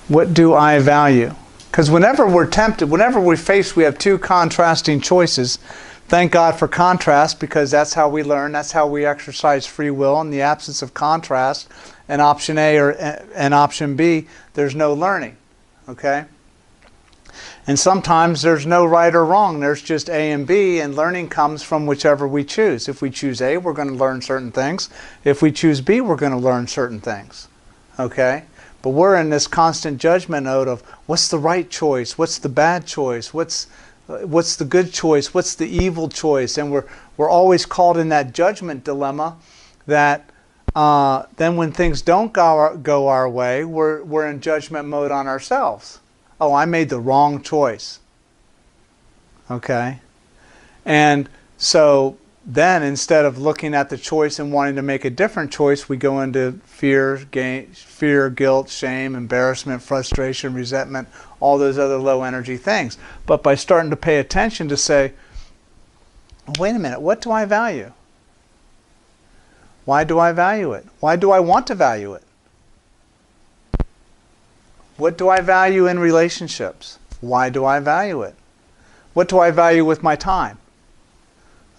S1: What do I value? Because whenever we're tempted, whenever we have two contrasting choices, thank God for contrast, because that's how we learn, that's how we exercise free will. In the absence of contrast, and option A and option B, there's no learning. Okay? And sometimes there's no right or wrong. There's just A and B, and learning comes from whichever we choose. If we choose A, we're going to learn certain things. If we choose B, we're going to learn certain things. Okay? But we're in this constant judgment mode of what's the right choice, what's the bad choice, what's the good choice, what's the evil choice, and we're always caught in that judgment dilemma. That then when things don't go our way, we're in judgment mode on ourselves. Oh, I made the wrong choice. Okay, and so then instead of looking at the choice and wanting to make a different choice, we go into fear, guilt, shame, embarrassment, frustration, resentment, all those other low energy things. But by starting to pay attention to say, wait a minute, what do I value? Why do I value it? Why do I want to value it? What do I value in relationships? Why do I value it? What do I value with my time?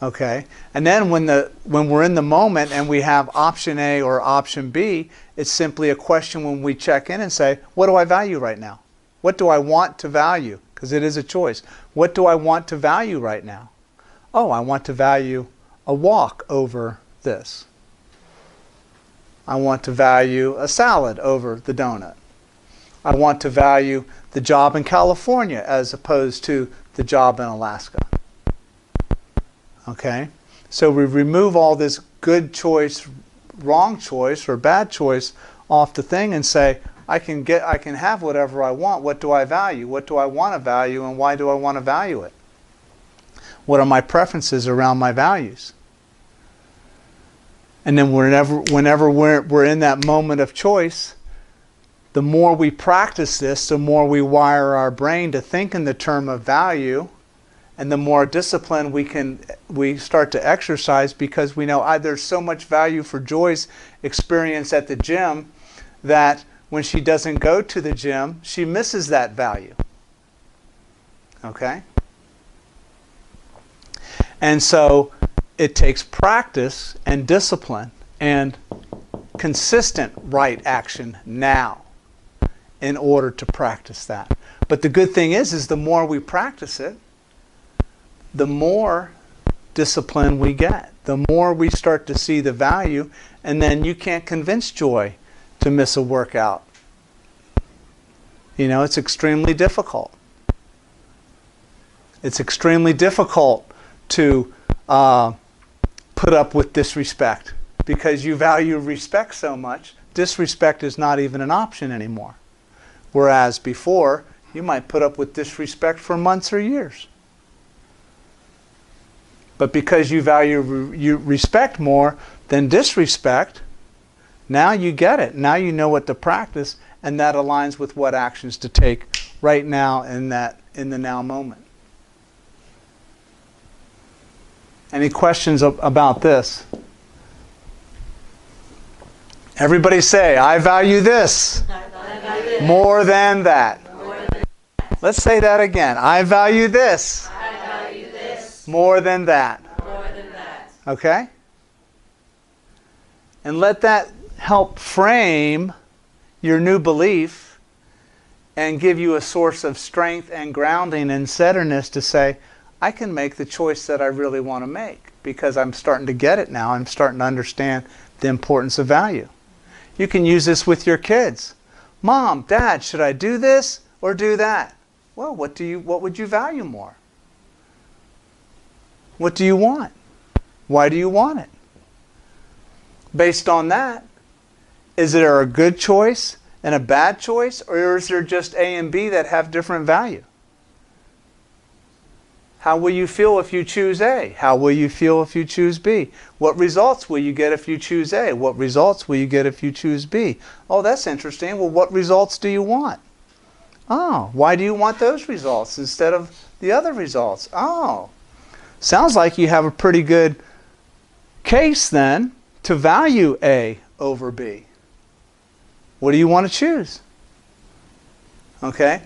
S1: Okay, and then when we're in the moment and we have option A or option B, it's simply a question when we check in and say, what do I value right now? What do I want to value? Because it is a choice. What do I want to value right now? Oh, I want to value a walk over this. I want to value a salad over the donut. I want to value the job in California as opposed to the job in Alaska. Okay? So we remove all this good choice, wrong choice, or bad choice off the thing and say, I can have whatever I want. What do I value? What do I want to value, and why do I want to value it? What are my preferences around my values? And then whenever we're in that moment of choice, the more we practice this, the more we wire our brain to think in the term of value, and the more discipline we start to exercise, because we know there's so much value for Joy's experience at the gym that when she doesn't go to the gym, she misses that value. Okay? And so it takes practice and discipline and consistent right action now in order to practice that. But the good thing is the more we practice it, the more discipline we get, the more we start to see the value, and then you can't convince Joy to miss a workout. You know, it's extremely difficult. It's extremely difficult to put up with disrespect, because you value respect so much, disrespect is not even an option anymore. Whereas before, you might put up with disrespect for months or years. But because you value respect more than disrespect, Now you get it. Now you know what to practice, and that aligns with what actions to take right now in the now moment. Any questions about this? Everybody say, I value this, more than that. Let's say that again. I value this, more than that. Okay? And let that help frame your new belief and give you a source of strength and grounding and centeredness to say, I can make the choice that I really want to make because I'm starting to get it now. I'm starting to understand the importance of value. You can use this with your kids. Mom, Dad, should I do this or do that? Well, what would you value more? What do you want? Why do you want it? Based on that, is there a good choice and a bad choice, or is there just A and B that have different value? How will you feel if you choose A? How will you feel if you choose B? What results will you get if you choose A? What results will you get if you choose B? Oh, that's interesting. Well, what results do you want? Oh, why do you want those results instead of the other results? Oh, sounds like you have a pretty good case then to value A over B. What do you want to choose? Okay?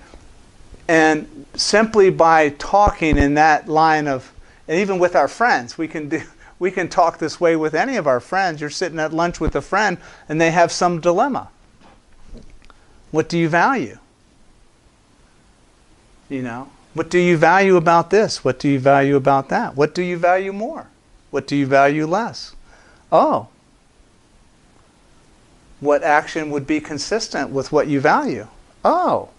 S1: And simply by talking in that line of, and even with our friends, we can talk this way with any of our friends. You're sitting at lunch with a friend and they have some dilemma. What do you value? You know, what do you value about this? What do you value about that? What do you value more? What do you value less? Oh, what action would be consistent with what you value? Oh,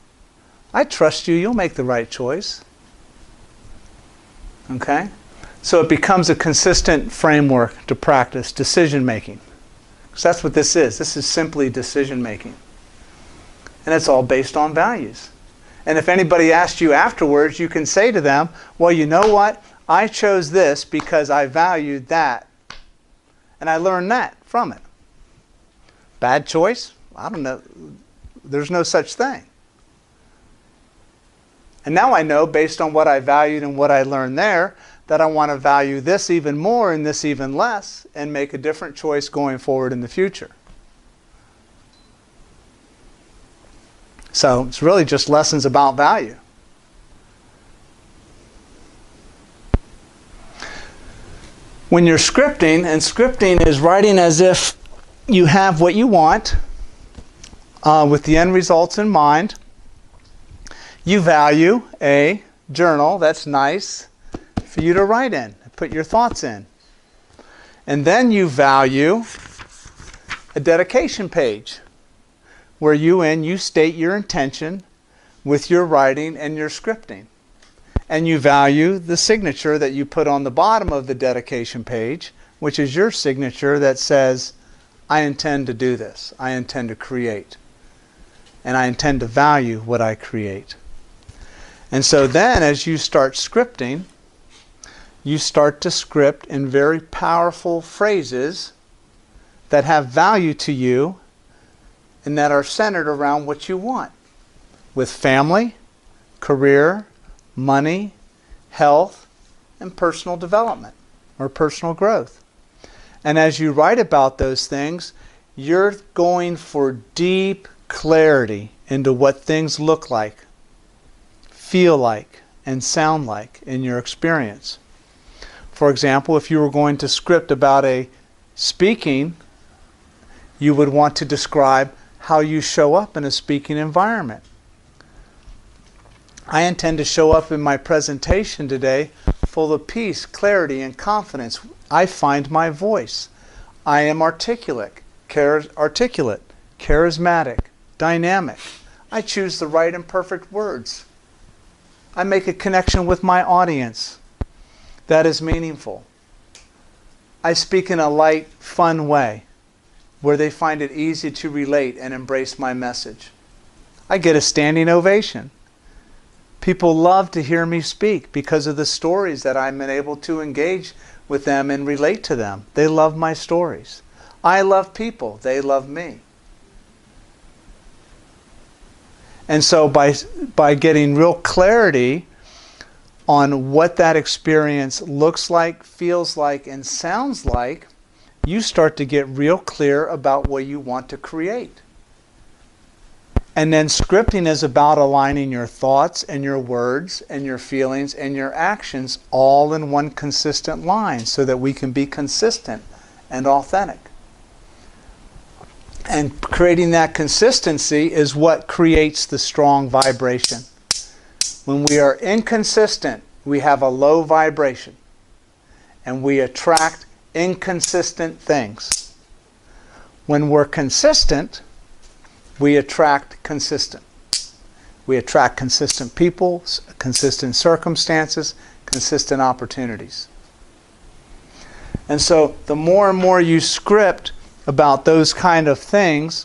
S1: I trust you. You'll make the right choice. Okay? So it becomes a consistent framework to practice decision making. Because that's what this is. This is simply decision making. And it's all based on values. And if anybody asks you afterwards, you can say to them, well, you know what? I chose this because I valued that. And I learned that from it. Bad choice? I don't know. There's no such thing. And now I know, based on what I valued and what I learned there, that I want to value this even more and this even less and make a different choice going forward in the future. So it's really just lessons about value. When you're scripting, and scripting is writing as if you have what you want with the end results in mind, you value a journal that's nice for you to write in, put your thoughts in. And then you value a dedication page where you state your intention with your writing and your scripting. And you value the signature that you put on the bottom of the dedication page, which is your signature that says, I intend to do this. I intend to create. And I intend to value what I create. And so then as you start scripting, you start to script in very powerful phrases that have value to you and that are centered around what you want. With family, career, money, health, and personal development or personal growth. And as you write about those things, you're going for deep clarity into what things look like, feel like, and sound like in your experience. For example, if you were going to script about a speaking, you would want to describe how you show up in a speaking environment. I intend to show up in my presentation today full of peace, clarity, and confidence. I find my voice. I am articulate, charismatic, dynamic. I choose the right and perfect words. I make a connection with my audience that is meaningful. I speak in a light, fun way where they find it easy to relate and embrace my message. I get a standing ovation. People love to hear me speak because of the stories that I'm able to engage with them and relate to them. They love my stories. I love people. They love me. And so by getting real clarity on what that experience looks like, feels like, and sounds like, you start to get real clear about what you want to create. And then scripting is about aligning your thoughts and your words and your feelings and your actions all in one consistent line so that we can be consistent and authentic. And creating that consistency is what creates the strong vibration. When we are inconsistent, we have a low vibration. And we attract inconsistent things. When we're consistent, we attract consistent. We attract consistent people, consistent circumstances, consistent opportunities. And so the more and more you script about those kind of things,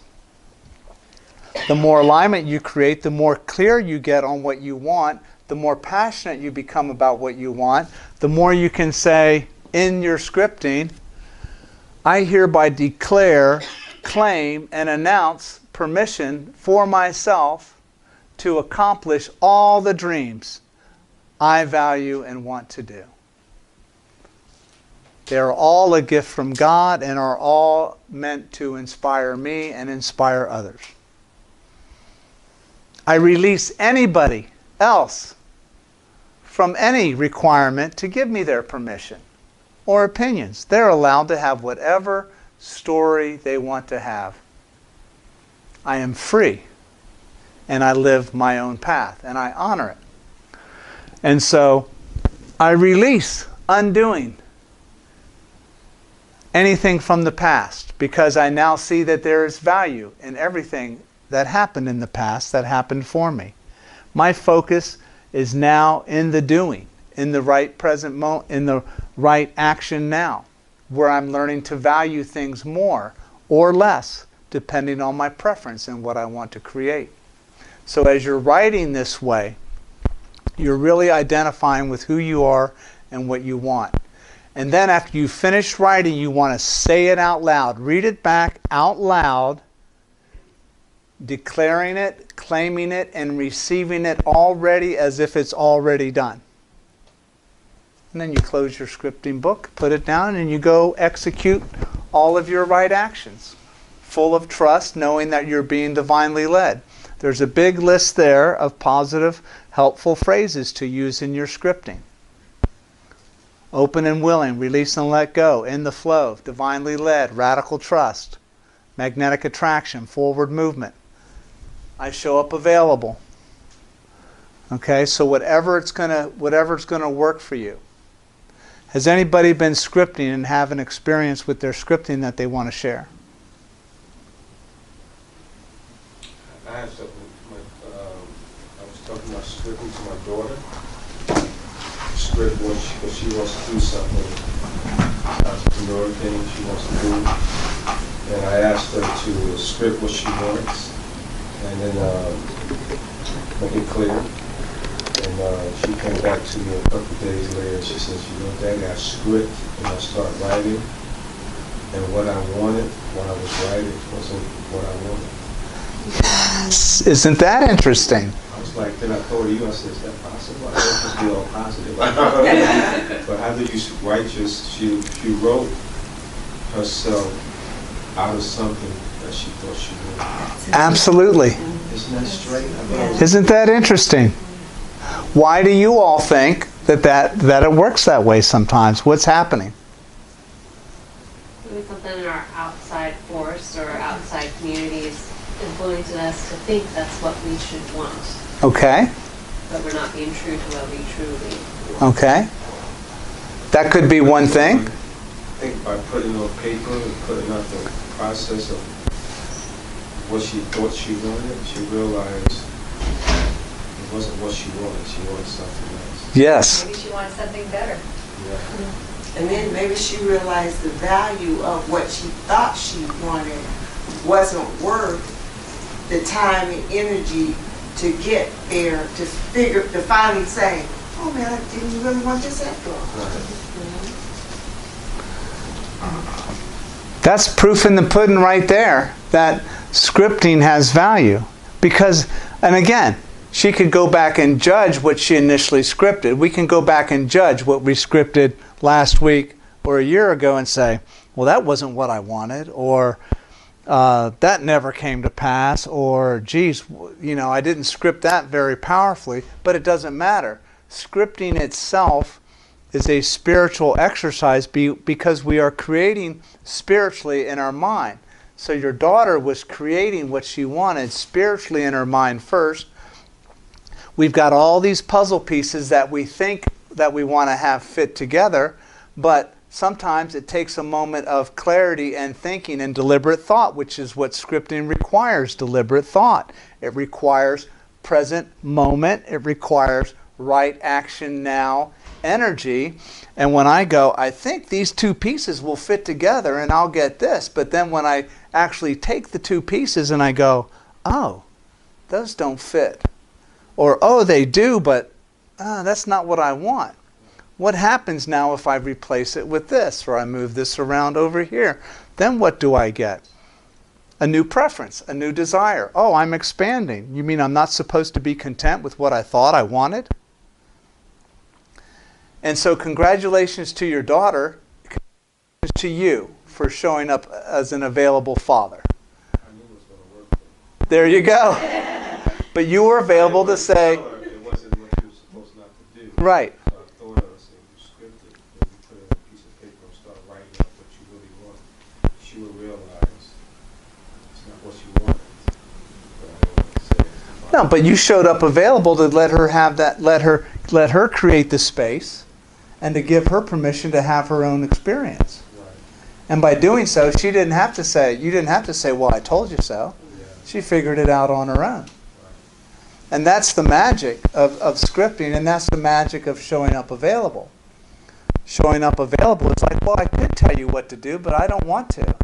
S1: the more alignment you create, the more clear you get on what you want, the more passionate you become about what you want, the more you can say in your scripting, I hereby declare, claim, and announce permission for myself to accomplish all the dreams I value and want to do. They are all a gift from God and are all meant to inspire me and inspire others. I release anybody else from any requirement to give me their permission or opinions. They're allowed to have whatever story they want to have. I am free, and I live my own path, and I honor it. And so I release undoing anything from the past, because I now see that there is value in everything that happened in the past that happened for me. My focus is now in the doing, in the right present moment, in the right action now, where I'm learning to value things more or less, depending on my preference and what I want to create. So as you're writing this way, you're really identifying with who you are and what you want. And then after you finish writing, you want to say it out loud. Read it back out loud, declaring it, claiming it, and receiving it already as if it's already done. And then you close your scripting book, put it down, and you go execute all of your right actions, full of trust, knowing that you're being divinely led. There's a big list there of positive, helpful phrases to use in your scripting. Open and willing, release and let go, in the flow, divinely led, radical trust, magnetic attraction, forward movement. I show up available. Okay, so whatever's gonna work for you. Has anybody been scripting and have an experience with their scripting that they want to share?
S9: I have something. I was talking about scripting to my daughter. Script when she wants to do something, entrepreneur thing she wants to do, and I asked her to script what she wants, and then make it clear. And she came back to me a couple of days later, and she says, you know, Daddy, I script and I start writing, and what I wanted when I was writing wasn't what I wanted.
S1: Yes. Isn't that interesting?
S9: I was like, then I told you, I said, is that possible? I don't just be all positive. But how did you write she wrote herself out of something that she thought she wanted.
S1: Absolutely.
S9: Isn't that straight?
S1: Isn't that interesting? Why do you all think that it works that way sometimes? What's happening?
S8: Maybe something in our outside force or outside communities influences us to think that's what we should want.
S1: Okay.
S8: But we're not being true to what we truly want.
S1: Okay. That could be one thing.
S9: I think by putting on paper and putting out the process of what she thought she wanted, she realized it wasn't what she wanted. She wanted something else.
S1: Yes.
S2: Maybe she wanted something better.
S9: Yeah.
S6: And then maybe she realized the value of what she thought she wanted wasn't worth the time and energy to get there, to finally say, oh man, I didn't really want this after all.
S1: That's proof in the pudding right there that scripting has value. Because, and again, she could go back and judge what she initially scripted. We can go back and judge what we scripted last week or a year ago and say, well, that wasn't what I wanted, or that never came to pass, or geez, I didn't script that very powerfully, but it doesn't matter. Scripting itself is a spiritual exercise because we are creating spiritually in our mind. So your daughter was creating what she wanted spiritually in her mind first. We've got all these puzzle pieces that we think that we want to have fit together, but sometimes it takes a moment of clarity and thinking and deliberate thought, which is what scripting requires, deliberate thought. It requires present moment. It requires right action now energy. And when I go, I think these two pieces will fit together and I'll get this. But then when I actually take the two pieces and I go, oh, those don't fit. Or, oh, they do, but that's not what I want. What happens now if I replace it with this, or I move this around over here? Then what do I get? A new preference, a new desire. Oh, I'm expanding. You mean I'm not supposed to be content with what I thought I wanted? And so congratulations to your daughter, congratulations to you for showing up as an available father.
S9: I knew it was going to work.
S1: There you go. But you were available to say...
S9: It wasn't what you were supposed not to do.
S1: Right.
S9: So I thought I was saying you scripted, but you put it on a piece of paper and start writing out what you really want. She would realize it's not what you wanted. But I don't want to say it.
S1: No, but you showed up available to let her have that, let her create the space, and to give her permission to have her own experience.
S9: Right.
S1: And by doing so, you didn't have to say, well, I told you so.
S9: Yeah.
S1: She figured it out on her own. And that's the magic of scripting, and that's the magic of showing up available. Showing up available is like, well, I could tell you what to do, but I don't want to.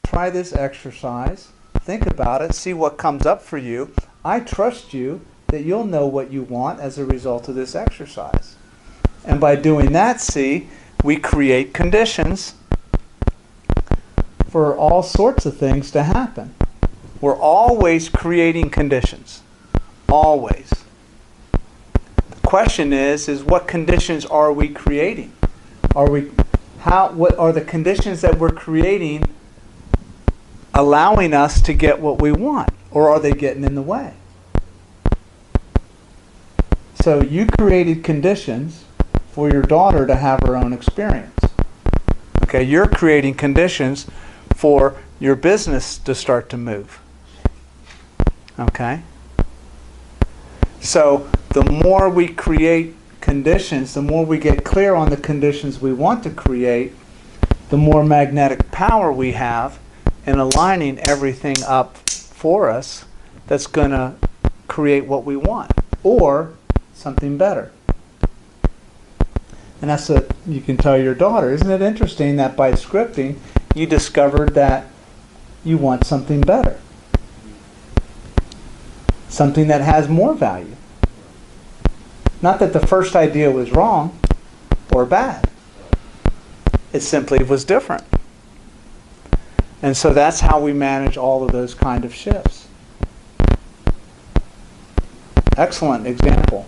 S1: Try this exercise. Think about it. See what comes up for you. I trust you that you'll know what you want as a result of this exercise. And by doing that, see, we create conditions for all sorts of things to happen. We're always creating conditions. Always. The question is what conditions are we creating? What are the conditions that we're creating allowing us to get what we want? Or are they getting in the way? So you created conditions for your daughter to have her own experience. Okay, you're creating conditions for your business to start to move. Okay? So the more we create conditions, the more we get clear on the conditions we want to create, the more magnetic power we have in aligning everything up for us that's going to create what we want, or something better. And that's what you can tell your daughter. Isn't it interesting that by scripting, you discovered that you want something better? Something that has more value. Not that the first idea was wrong or bad. It simply was different. And so that's how we manage all of those kind of shifts. Excellent example.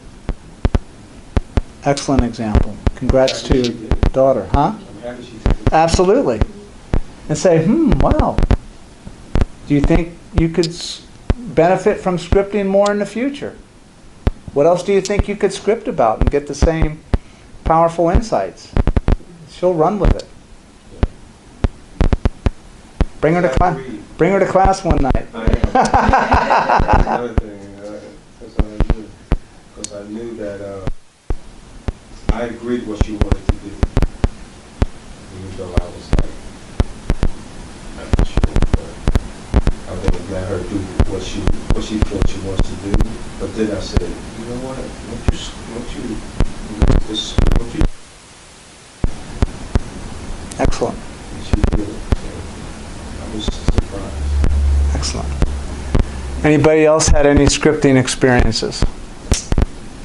S1: Excellent example. Congrats to your daughter, huh?
S9: I'm happy she did it.
S1: Absolutely. And say, wow. Do you think you could benefit from scripting more in the future? What else do you think you could script about and get the same powerful insights? She'll run with it. Bring her to class. Bring her to class one night.
S9: Another thing, that's what I knew. Because I knew that I agreed what she wanted to do. Even though I was like, I'm not sure, but I want to let her do what she feels she wants to do. But then I said, you know what? Won't you
S1: Excellent.
S9: and she did it. So I was surprised.
S1: Excellent. Anybody else had any scripting experiences?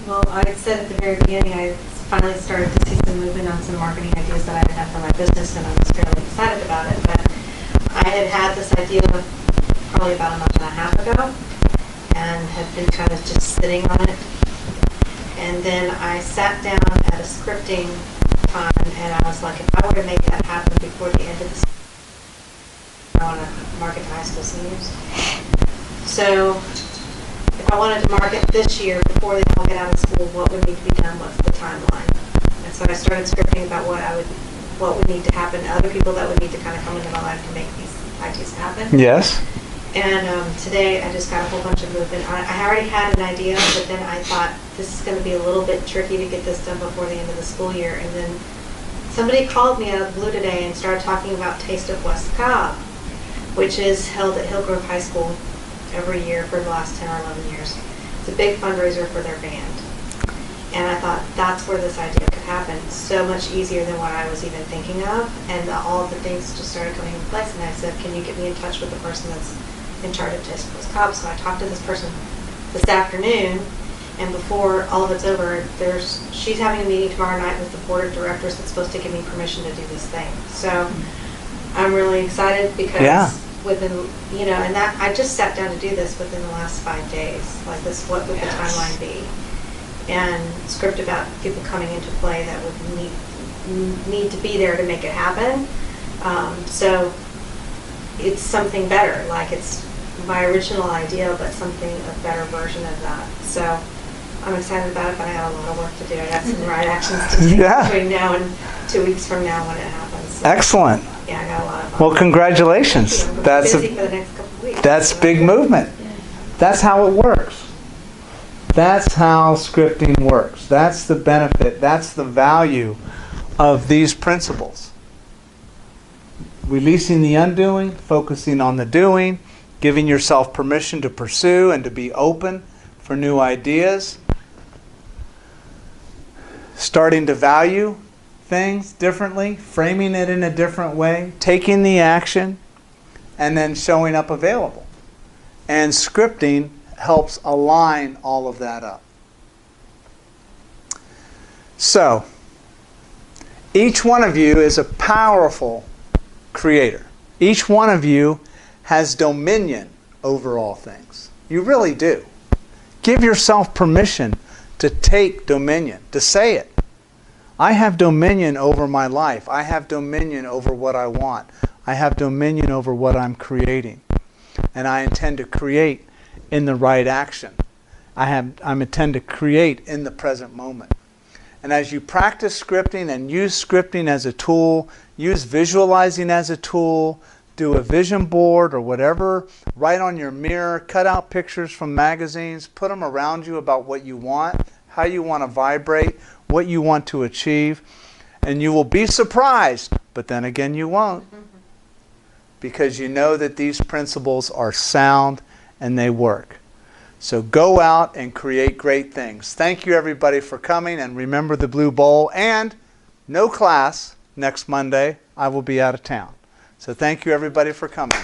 S2: Well, I said at the very beginning, I finally started to see some movement on some marketing ideas that I had for my business, and I was fairly excited about it. But I had had this idea probably about a month and a half ago, and had been kind of just sitting on it. And then I sat down at a scripting time, and I was like, if I were to make that happen before the end of the season, I want to market to high school seniors. So if I wanted to market this year before they all get out of school, what would need to be done? What's the timeline? And so I started scripting about what would need to happen, other people that would need to kind of come into my life to make these ideas happen.
S1: Yes.
S2: And today I just got a whole bunch of movement. I already had an idea, but then I thought this is going to be a little bit tricky to get this done before the end of the school year. And then somebody called me out of the blue today and started talking about Taste of West Cobb, which is held at Hillgrove High School every year for the last 10 or 11 years. It's a big fundraiser for their band. And I thought that's where this idea could happen. So much easier than what I was even thinking of. And all of the things just started coming into place. And I said, can you get me in touch with the person that's in charge of Taste of West Cobb? So I talked to this person this afternoon. And before all of it's over, she's having a meeting tomorrow night with the board of directors that's supposed to give me permission to do this thing. So I'm really excited because within, and that I just sat down to do this within the last 5 days. Like this, what would the timeline be? And script about people coming into play that would need to be there to make it happen. So it's something better. Like it's my original idea, but something a better version of that. So I'm excited about it, but I got a lot of work to do. I got some right actions to take between now and 2 weeks from now when it happens. So,
S1: excellent.
S2: yeah, I got a lot of.
S1: Well, congratulations.
S2: That's busy for the next couple of weeks.
S1: That's big movement. That's how it works. That's how scripting works. That's the benefit. That's the value of these principles. Releasing the undoing, focusing on the doing, giving yourself permission to pursue and to be open for new ideas, starting to value things differently, framing it in a different way, taking the action, and then showing up available. And scripting helps align all of that up. So, each one of you is a powerful creator. Each one of you has dominion over all things. You really do. Give yourself permission to take dominion, to say it. I have dominion over my life. I have dominion over what I want. I have dominion over what I'm creating. And I intend to create in the right action. I intend to create in the present moment. And as you practice scripting and use scripting as a tool, use visualizing as a tool, do a vision board or whatever, write on your mirror, cut out pictures from magazines, put them around you about what you want, how you want to vibrate, what you want to achieve, and you will be surprised, but then again you won't, because you know that these principles are sound and they work. So go out and create great things. Thank you everybody for coming, and remember the Blue Bowl, and no class next Monday. I will be out of town. So thank you everybody for coming.